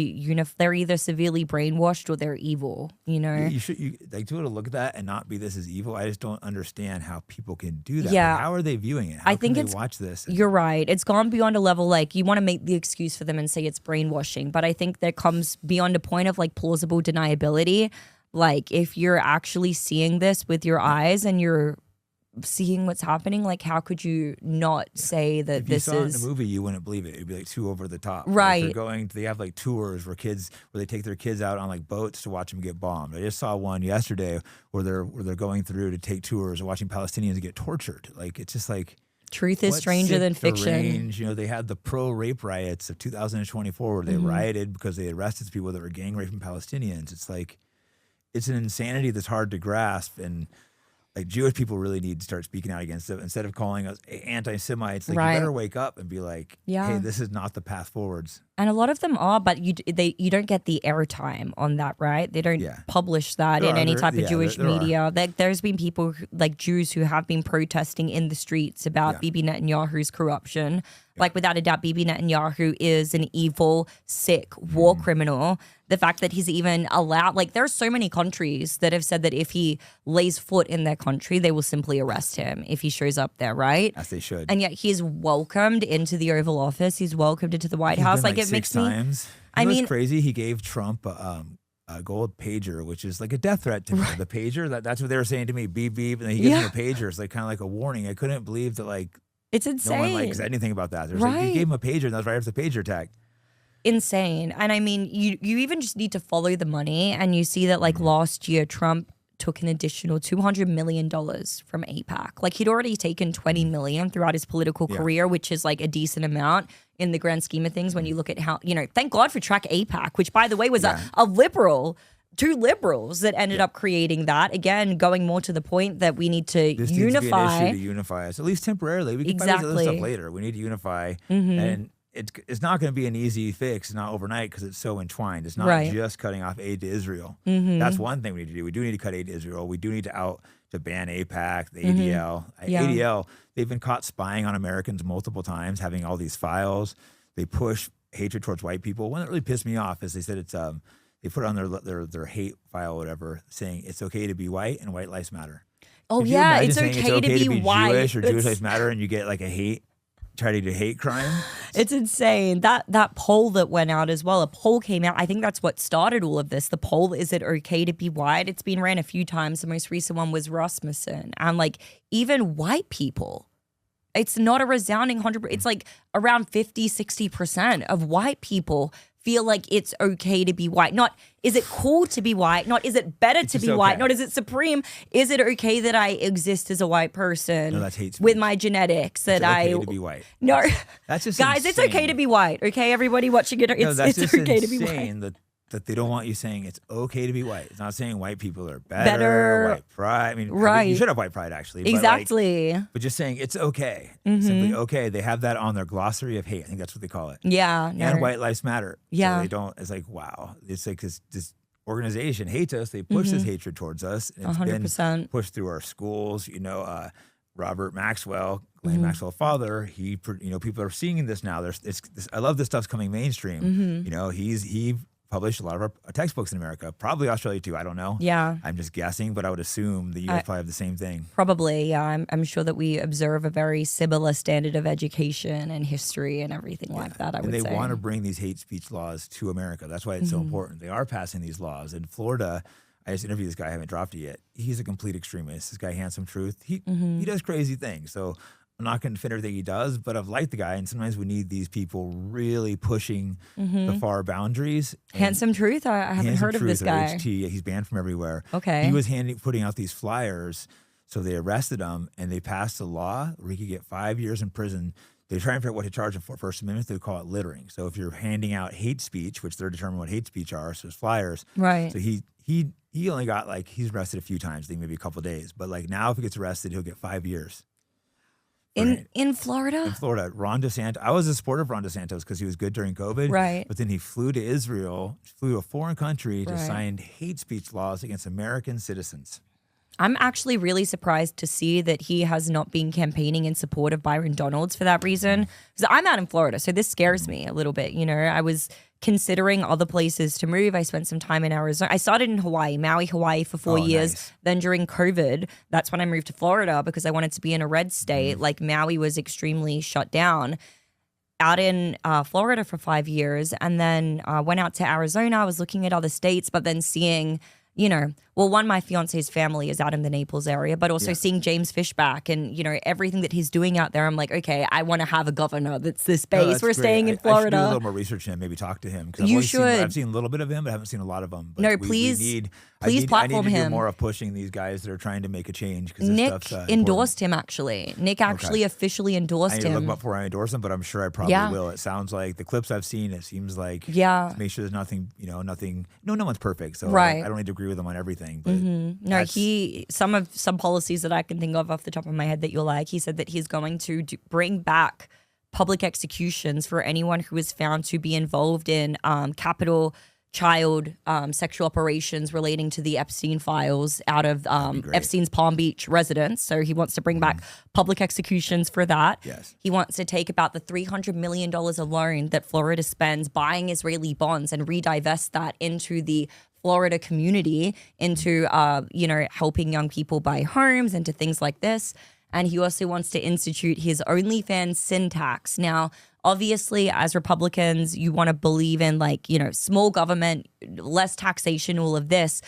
they're either severely brainwashed or they're evil, you know? You should like to be able to look at that and not be this as evil. I just don't understand how people can do that. Yeah. Like, how are they viewing it? How I think can they watch this? You're right. It's gone beyond a level like you want to make the excuse for them and say it's brainwashing, but I think that comes beyond a point of like plausible deniability. Like if you're actually seeing this with your eyes and you're seeing what's happening, like how could you not say that this is... If you saw it in a movie, you wouldn't believe it. It'd be like too over the top. Right. Like they have like tours where they take their kids out on like boats to watch them get bombed. I just saw one yesterday where they're going through to take tours and watching Palestinians get tortured. Like it's just like... Truth is stranger than fiction. You know, they had the pro-rape riots of 2024 where they rioted because they arrested people that were gang raping Palestinians. It's like, it's an insanity that's hard to grasp, and like Jewish people really need to start speaking out against it instead of calling us anti-Semites. Like you better wake up and be like, hey, this is not the path forwards. And a lot of them are, but you don't get the airtime on that, right? They don't publish that in any type of Jewish media. There's been people like Jews who have been protesting in the streets about Bibi Netanyahu's corruption. Like without a doubt, Bibi Netanyahu is an evil, sick war criminal. The fact that he's even allowed, like there's so many countries that have said that if he lays foot in their country, they will simply arrest him if he shows up there, right? As they should. And yet he's welcomed into the Oval Office. He's welcomed into the White House. Like it makes me... I mean, it's crazy. He gave Trump a gold pager, which is like a death threat to me. The pager, that's what they were saying to me. Beep, beep. And then he gives him a pager. It's like kind of like a warning. I couldn't believe that like... It's insane. No one like said anything about that. Like, he gave him a pager, and that was right after the pager attack. Insane. And I mean, you even just need to follow the money, and you see that like last year, Trump took an additional $200 million from AIPAC. Like he'd already taken $20 million throughout his political career, which is like a decent amount in the grand scheme of things when you look at how, you know, thank God for Track AIPAC, which by the way was a liberal. Two liberals that ended up creating that. Again, going more to the point that we need to this unify. Needs to be an issue to unify us, at least temporarily. We can fight with other stuff later. We need to unify. And it's not going to be an easy fix, not overnight, because it's so entwined. It's not just cutting off aid to Israel. That's one thing we need to do. We do need to cut aid to Israel. We do need to ban AIPAC, the ADL. ADL, they've been caught spying on Americans multiple times, having all these files. They push hatred towards white people. One that really pissed me off is they said it's... They put on their hate file or whatever, saying it's okay to be white and white lives matter. Oh yeah, it's okay to be white. Jewish or Jewish lives matter, and you get like a hate crime. It's insane. That poll that went out as well. A poll came out. I think that's what started all of this. The poll, is it okay to be white? It's been ran a few times. The most recent one was Rasmussen, and like even white people. It's not a resounding 100%. It's like around 50-60% of white people feel like it's okay to be white. Not is it cool to be white, not is it better to be white, not is it supreme. Is it okay that I exist as a white person that's hate speech. With my genetics that it's okay to be white. No. That's just guys, insane. it's okay to be white. Okay, everybody watching it, it's okay to be white. That they don't want you saying it's okay to be white. It's not saying white people are better. White pride. I mean, you should have white pride actually. Exactly. But just saying it's okay. Simply okay. They have that on their glossary of hate. I think that's what they call it. Yeah. And white lives matter. Yeah. So they don't. It's like wow. It's like this organization hates us. They push this hatred towards us. And it's 100%. been pushed through our schools. You know, Robert Maxwell, Glenn Maxwell's father. People are seeing this now. I love this stuff's coming mainstream. You know, he published a lot of our textbooks in America, probably Australia too. I don't know. Yeah. I'm just guessing, but I would assume the U.S. probably have the same thing. Probably, yeah. I'm sure that we observe a very similar standard of education and history and everything like that, I would say. And they want to bring these hate speech laws to America. That's why it's so important. They are passing these laws. In Florida, I just interviewed this guy. I haven't dropped it yet. He's a complete extremist. This guy, Handsome Truth. He does crazy things. So I'm not going to defend everything he does, but I've liked the guy, and sometimes we need these people really pushing the far boundaries. Handsome Truth? I haven't heard of this guy. HT, he's banned from everywhere. Okay. He was putting out these flyers, so they arrested him, and they passed a law where he could get 5 years in prison they're trying to figure out what to charge them for. First Amendment, they call it littering. So if you're handing out hate speech, which they're determining what hate speech are, so it's flyers. Right. So he only got like, he's arrested a few times, I think maybe a couple of days. But like now if he gets arrested, he'll get 5 years. In Florida? In Florida. Ron DeSantis. I was a supporter of Ron DeSantis because he was good during COVID. Right. But then he flew to Israel, flew to a foreign country to sign hate speech laws against American citizens. I'm actually really surprised to see that he has not been campaigning in support of Byron Donalds for that reason. Because I'm out in Florida, so this scares me a little bit. You know, I was considering other places to move. I spent some time in Arizona. I started in Hawaii, Maui, Hawaii for 4 years. Nice. Then during COVID, that's when I moved to Florida because I wanted to be in a red state. Like Maui was extremely shut down. Out in Florida for 5 years, and then went out to Arizona. I was looking at other states, but then seeing, you know, well, one, my fiance's family is out in the Naples area, but also seeing James Fishback and, you know, everything that he's doing out there. I'm like, okay, I want to have a governor that's this base. That's We're great. staying in I Florida. should do a little more research on him, maybe talk to him. You should. I've seen a little bit of him, but I haven't seen a lot of him. But No, please platform I need to do him. more of pushing these guys that are trying to make a change. Nick endorsed him, actually. Nick actually officially I endorsed need to look him. up before I endorse him, but I'm sure I probably will. It sounds like the clips I've seen, it seems like to make sure there's nothing, you know, no one's perfect. So I don't need to agree with him on everything. But No, some policies that I can think of off the top of my head that you'll like, he said that he's going to bring back public executions for anyone who is found to be involved in capital child sexual operations relating to the Epstein files out of Epstein's Palm Beach residence. So he wants to bring back public executions for that. Yes. He wants to take about the $300 million alone that Florida spends buying Israeli bonds and redivest that into the Florida community, into you know, helping young people buy homes and to things like this. And he also wants to institute his OnlyFans sin tax. Now, obviously, as Republicans, you want to believe in, like, you know, small government, less taxation, all of this.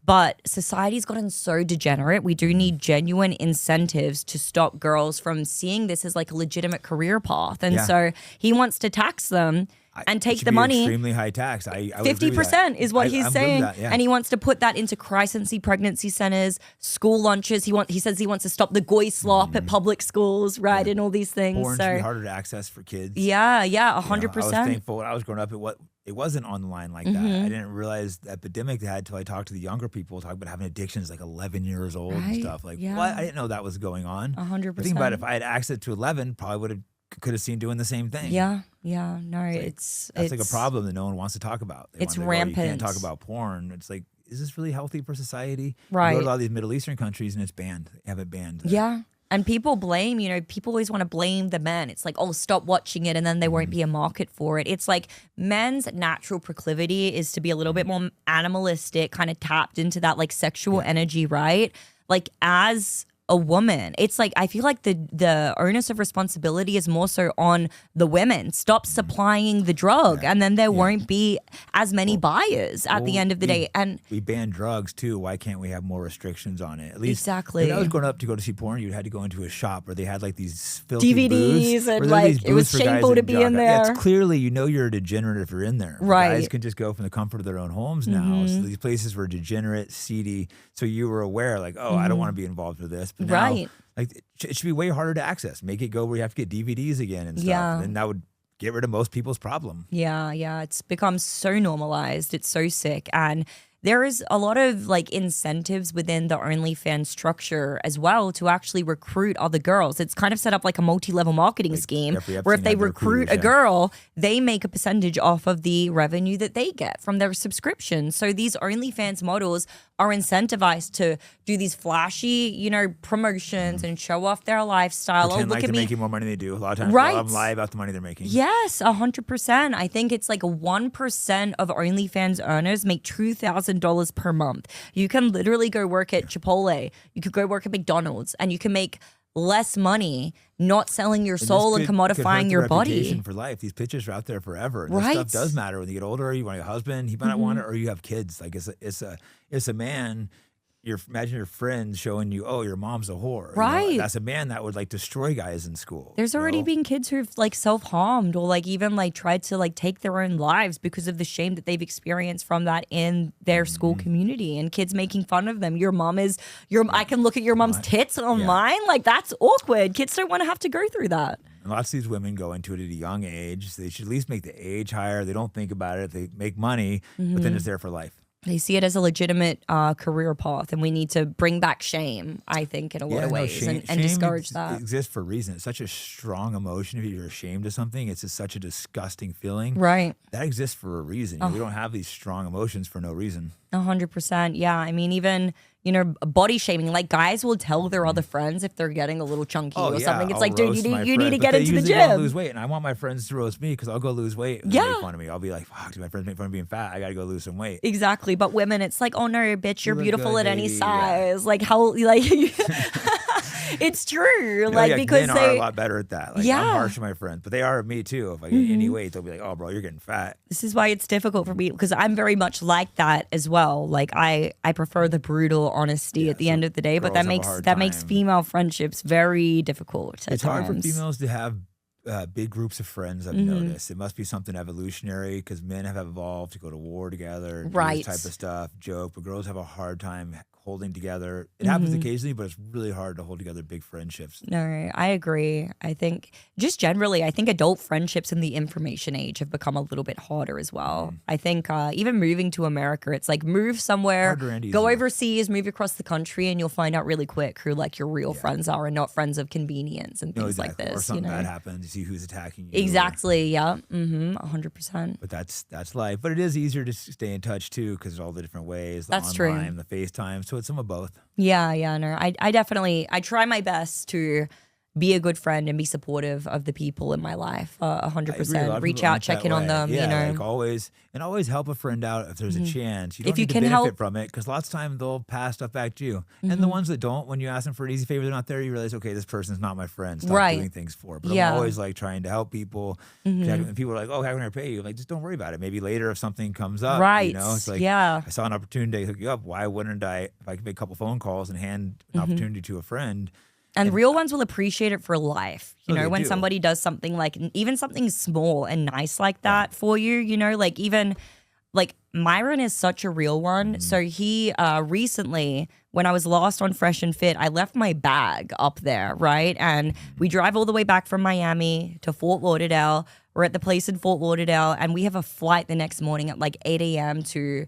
But society's gotten so degenerate. We do need genuine incentives to stop girls from seeing this as like a legitimate career path. And so he wants to tax them and take the money. Extremely high tax. 50% is what he's saying. And he wants to put that into crisis pregnancy centers, school lunches. He says he wants to stop the goy slop at public schools, right? And all these things. Porn should be harder to access for kids. Yeah, 100%. You know, I was thankful when I was growing up, it wasn't online like that. I didn't realize the epidemic they had until I talked to the younger people, talk about having addictions like 11 years old and stuff. Like, what? I didn't know that was going on. 100%. Think about it, if I had access to 11, probably could have seen doing the same thing. It's like a problem that no one wants to talk about. It's rampant. You can't talk about porn. It's like, is this really healthy for society? Right. You go to a lot of these Middle Eastern countries and it's banned. They have it banned. And people blame, you know, people always want to blame the men. It's like, oh, stop watching it and then there won't be a market for it. It's like men's natural proclivity is to be a little bit more animalistic, kind of tapped into that like sexual energy, right? Like as a woman, it's like I feel like the onus of responsibility is more so on the women. Stop supplying the drug and then there won't be as many buyers at the end of the day. And we ban drugs too. Why can't we have more restrictions on it? At least exactly. When I was growing up to go to see porn, you had to go into a shop where they had like these filthy DVDs booths, and like it was shameful to be in there. Yeah, it's clearly you know you're a degenerate if you're in there. Right. Guys can just go from the comfort of their own homes now. So these places were degenerate, seedy. So you were aware, like, oh, I don't want to be involved with this. But now, like, it should be way harder to access. Make it go where you have to get DVDs again and stuff. And that would get rid of most people's problem. It's become so normalized. It's so sick. And there is a lot of like incentives within the OnlyFans structure as well to actually recruit other girls. It's kind of set up like a multi-level marketing scheme where if they recruit a girl, they make a percentage off of the revenue that they get from their subscription. So these OnlyFans models are incentivized to do these flashy, you know, promotions and show off their lifestyle. Pretend look like at they're me. making more money than they do. A lot of times they'll lie about the money they're making. Yes, 100%. I think it's like 1% of OnlyFans earners make $2,000 per month. You can literally go work at Chipotle. You could go work at McDonald's and you can make less money not selling your soul and commodifying your body. For life, these pictures are out there forever. This stuff does matter when you get older. You want a husband, he might not want it, or you have kids. Like it's a man. Imagine your friends showing you, oh, your mom's a whore. Right. You know, that's a man that would like destroy guys in school. There's already been kids who've like self-harmed or like even like tried to like take their own lives because of the shame that they've experienced from that in their school community, and kids making fun of them. I can look at your mom's tits online. Like that's awkward. Kids don't want to have to go through that. And lots of these women go into it at a young age. So they should at least make the age higher. They don't think about it. They make money, but then it's there for life. They see it as a legitimate career path, and we need to bring back shame, I think, in a lot of ways, and discourage that. It exists for a reason. It's such a strong emotion. If you're ashamed of something, it's just such a disgusting feeling. Right. That exists for a reason. We don't have these strong emotions for no reason. 100%. Yeah. I mean, even, body shaming, like guys will tell their other friends if they're getting a little chunky or something. It's like, dude, you need to get into the gym. Lose weight, and I want my friends to roast me because I'll go lose weight and make fun of me. I'll be like, fuck, do my friends make fun of being fat? I got to go lose some weight. Exactly. But women, it's like, oh no, bitch, you're beautiful at any size. Yeah. Like how, like... It's true, because men are a lot better at that. Like, I'm harsh with my friends, but they are with me too. If I get any weight, they'll be like, "Oh, bro, you're getting fat." This is why it's difficult for me because I'm very much like that as well. Like I prefer the brutal honesty at the end of the day, but that makes female friendships very difficult. It's hard for females to have big groups of friends. I've noticed it must be something evolutionary because men have evolved to go to war together, right? This type of stuff, joke, but girls have a hard time holding together. It happens occasionally, but it's really hard to hold together big friendships. No, I agree. I think just generally, I think adult friendships in the information age have become a little bit harder as well. I think even moving to America, it's like move somewhere, go overseas, move across the country, and you'll find out really quick who like your real friends are and not friends of convenience and things like this. Or something bad happens, you see who's attacking you. Exactly, yeah. 100%. But that's life. But it is easier to stay in touch too because of all the different ways, the that's online, true. the FaceTime. So it's some of both. Yeah, no. I definitely try my best to be a good friend and be supportive of the people in my life. 100%. Reach out, check in on them. Like always help a friend out if there's a chance. You don't need to benefit from it because lots of times they'll pass stuff back to you. And the ones that don't, when you ask them for an easy favor, they're not there. You realize, okay, this person's not my friend. Stop doing things for. But I'm always like trying to help people. And people are like, oh, how can I pay you? Like, just don't worry about it. Maybe later if something comes up. Right. It's like, I saw an opportunity to hook you up. Why wouldn't I? If I could make a couple phone calls and hand an opportunity to a friend. And real ones will appreciate it for life. When somebody does something like, even something small and nice like that for you, like even, like Myron is such a real one. So he recently, when I was lost on Fresh and Fit, I left my bag up there, right? And we drive all the way back from Miami to Fort Lauderdale. We're at the place in Fort Lauderdale, and we have a flight the next morning at like 8 a.m. to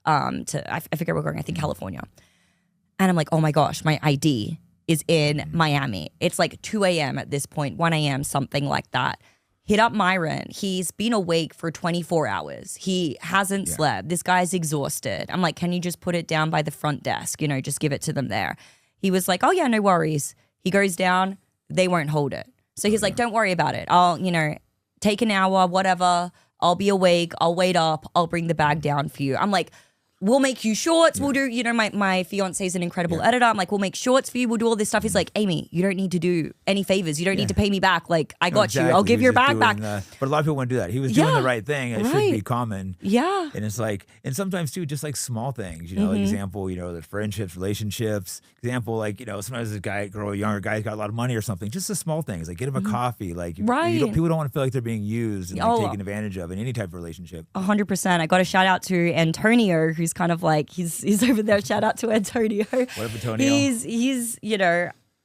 I forget where we're going, I think California. And I'm like, oh my gosh, my ID is in Miami. It's like 2 a.m. at this point, 1 a.m., something like that. Hit up Myron. He's been awake for 24 hours. He hasn't slept. This guy's exhausted. I'm like, can you just put it down by the front desk? Just give it to them there. He was like, oh yeah, no worries. He goes down. They won't hold it. So he's like, don't worry about it. I'll, take an hour, whatever. I'll be awake. I'll wait up. I'll bring the bag down for you. I'm like, we'll make you shorts. We'll do, my fiance is an incredible editor. I'm like, we'll make shorts for you. We'll do all this stuff. He's like, Amy, you don't need to do any favors. You don't need to pay me back. Like, I got you. I'll give your bag back. But a lot of people wouldn't do that. He was doing the right thing. It should be common. Yeah. And it's like, and sometimes too, just like small things, example, the friendships, relationships, example, like, sometimes this younger guy's got a lot of money or something, just the small things, like get him a coffee. Like, people don't want to feel like they're being used and taken advantage of in any type of relationship. 100%. I got a shout out to Antonio, who's kind of like, he's over there. Shout out to Antonio. What up, Antonio? He's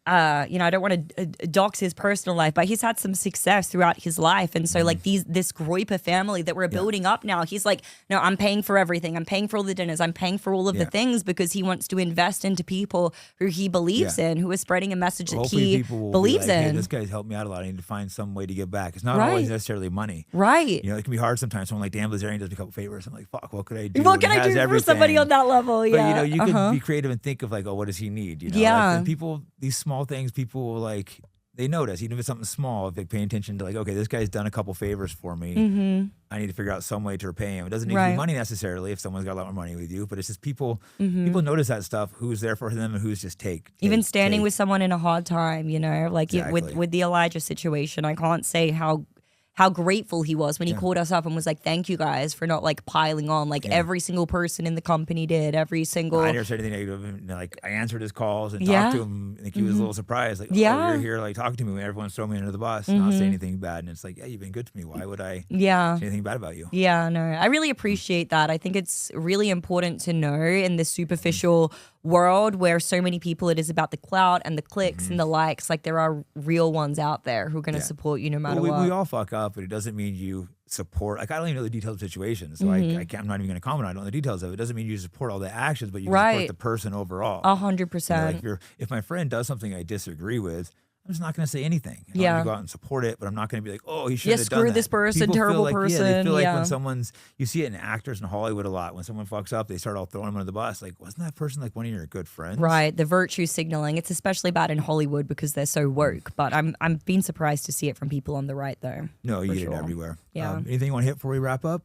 I don't want to dox his personal life, but he's had some success throughout his life. And so like this Groyper family that we're building up now, he's like, no, I'm paying for everything. I'm paying for all the dinners. I'm paying for all of the things because he wants to invest into people who he believes in, who are spreading a message that he believes in. Hey, this guy's helped me out a lot. I need to find some way to give back. It's not always necessarily money. Right. It can be hard sometimes. Someone like Dan Blazarian does me a couple favors. I'm like, fuck, what could I do? What can I do for somebody on that level? But you can be creative and think of like, oh, what does he need? And people, these small things, people like they notice, even if it's something small, if they pay attention to like, okay, this guy's done a couple favors for me. I need to figure out some way to repay him. It doesn't need to be money necessarily if someone's got a lot more money with you, but it's just people notice that stuff, who's there for them and who's just even standing with someone in a hard time, like with the Elijah situation. I can't say how grateful he was when he called us up and was like, thank you guys for not like piling on like every single person in the company did, every single. I never said anything negative. Like I answered his calls and talked to him. I think he was a little surprised. Like, oh, you're here like talking to me when everyone's throwing me under the bus, not saying anything bad. And it's like, yeah, you've been good to me. Why would I say anything bad about you? Yeah, no, I really appreciate that. I think it's really important to know in the superficial world where so many people, it is about the clout and the clicks and the likes. Like there are real ones out there who are going to support you no matter what. We all fuck up, but it doesn't mean you support. Like I don't even know the details of situations, so I can't, I'm not even going to comment on the details of it. It doesn't mean you support all the actions, but you support the person overall. 100%. Like if my friend does something I disagree with, I'm just not going to say anything. I'm going to go out and support it, but I'm not going to be like, oh, he should have done that. Screw this person, People terrible like, person. Yeah, they feel like when someone's, you see it in actors in Hollywood a lot. When someone fucks up, they start all throwing them under the bus. Like, wasn't that person like one of your good friends? Right, the virtue signaling. It's especially bad in Hollywood because they're so woke. But I'm being surprised to see it from people on the right, though. No, you get it everywhere. Yeah. Anything you want to hit before we wrap up?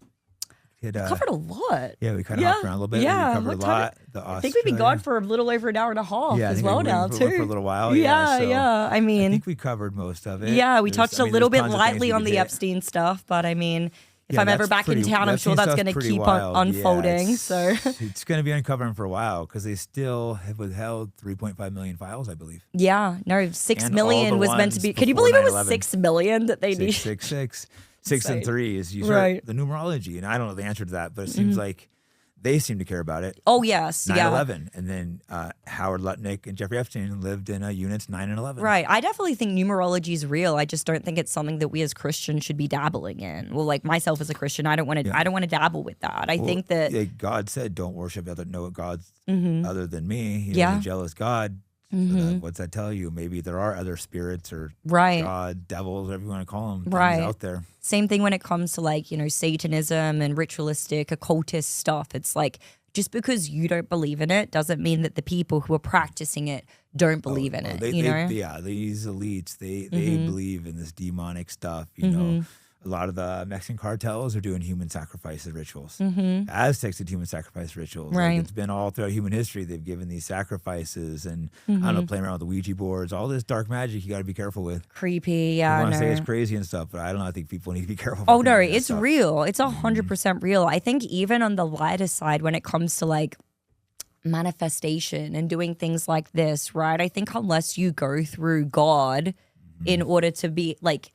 Covered a lot. Yeah, we kind of hopped around a little bit. Yeah, we covered a lot. I think we've been gone for a little over an hour and a half as well now, too. For a little while. Yeah. I mean, I think we covered most of it. Yeah, we touched a little bit lightly on the Epstein stuff, but I mean, if I'm ever back in town, I'm sure that's going to keep on unfolding. It's going to be uncovering for a while because they still have withheld 3.5 million files, I believe. Yeah, no, 6 million was meant to be. Can you believe it was 6 million that they needed? 666. 6 and 3 is you start the numerology, and I don't know the answer to that, but it seems like they seem to care about it. Oh yes, 9/11, and then Howard Lutnick and Jeffrey Epstein lived in units 9 and 11. Right. I definitely think numerology is real. I just don't think it's something that we as Christians should be dabbling in. Well, like myself as a Christian, I don't want to. I don't want to dabble with that. I think that God said, "Don't worship no gods other than me." He's a jealous God. So what's that tell you? Maybe there are other spirits or God, devils, whatever you want to call them, things out there. Same thing when it comes to like, Satanism and ritualistic, occultist stuff. It's like, just because you don't believe in it doesn't mean that the people who are practicing it don't believe in it, these elites, they believe in this demonic stuff, you know. A lot of the Mexican cartels are doing human sacrifice rituals. Aztecs did human sacrifice rituals. Right. Like it's been all throughout human history. They've given these sacrifices and, I don't know, playing around with the Ouija boards, all this dark magic you got to be careful with. Creepy, yeah. I want to say it's crazy and stuff, but I don't know. I think people need to be careful. Oh, no, it's real. It's 100% real. I think even on the lighter side, when it comes to like manifestation and doing things like this, right? I think unless you go through God in order to be like,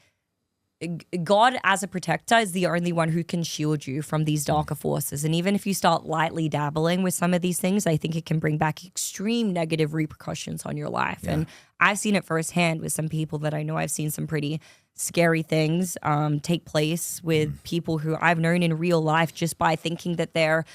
God as a protector is the only one who can shield you from these darker forces. And even if you start lightly dabbling with some of these things, I think it can bring back extreme negative repercussions on your life. Yeah. And I've seen it firsthand with some people that I know. I've seen some pretty scary things take place with people who I've known in real life just by thinking that they're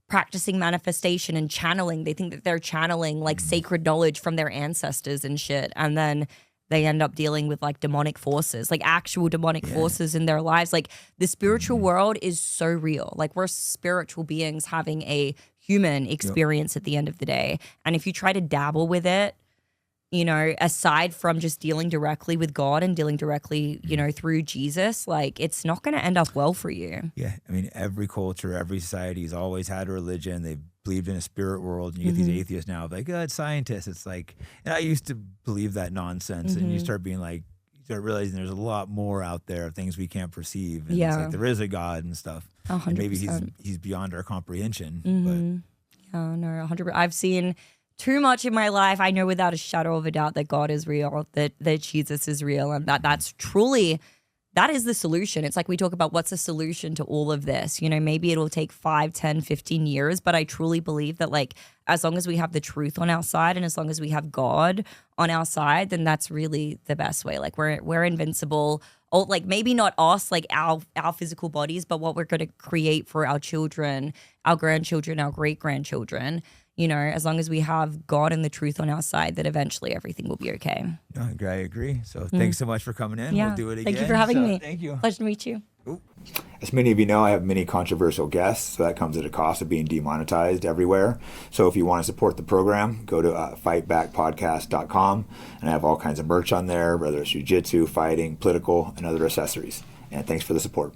practicing manifestation and channeling. They think that they're channeling like sacred knowledge from their ancestors and shit. And then they end up dealing with like demonic forces, like actual demonic forces in their lives. Like the spiritual world is so real. Like we're spiritual beings having a human experience at the end of the day. And if you try to dabble with it, aside from just dealing directly with God and dealing directly, through Jesus, like it's not going to end up well for you. Yeah. I mean, every culture, every society has always had a religion. They've believed in a spirit world, and you get these atheists now like, it's scientists. It's like, and I used to believe that nonsense, and you start being like, you start realizing there's a lot more out there of things we can't perceive. And it's like there is a God and stuff. 100%. And maybe he's beyond our comprehension. But yeah, no, 100%. I've seen too much in my life. I know without a shadow of a doubt that God is real, that Jesus is real, and that's truly. That is the solution. It's like we talk about what's the solution to all of this. Maybe it'll take 5, 10, 15 years, but I truly believe that like as long as we have the truth on our side and as long as we have God on our side, then that's really the best way. Like we're invincible. Oh, like maybe not us, like our physical bodies, but what we're going to create for our children, our grandchildren, our great-grandchildren. As long as we have God and the truth on our side, that eventually everything will be okay. I agree. So thanks so much for coming in. Yeah. We'll do it again. Thank you for having me. Thank you. Pleasure to meet you. Ooh. As many of you know, I have many controversial guests, so that comes at a cost of being demonetized everywhere. So if you want to support the program, go to fightbackpodcast.com, and I have all kinds of merch on there, whether it's jiu-jitsu, fighting, political, and other accessories. And thanks for the support.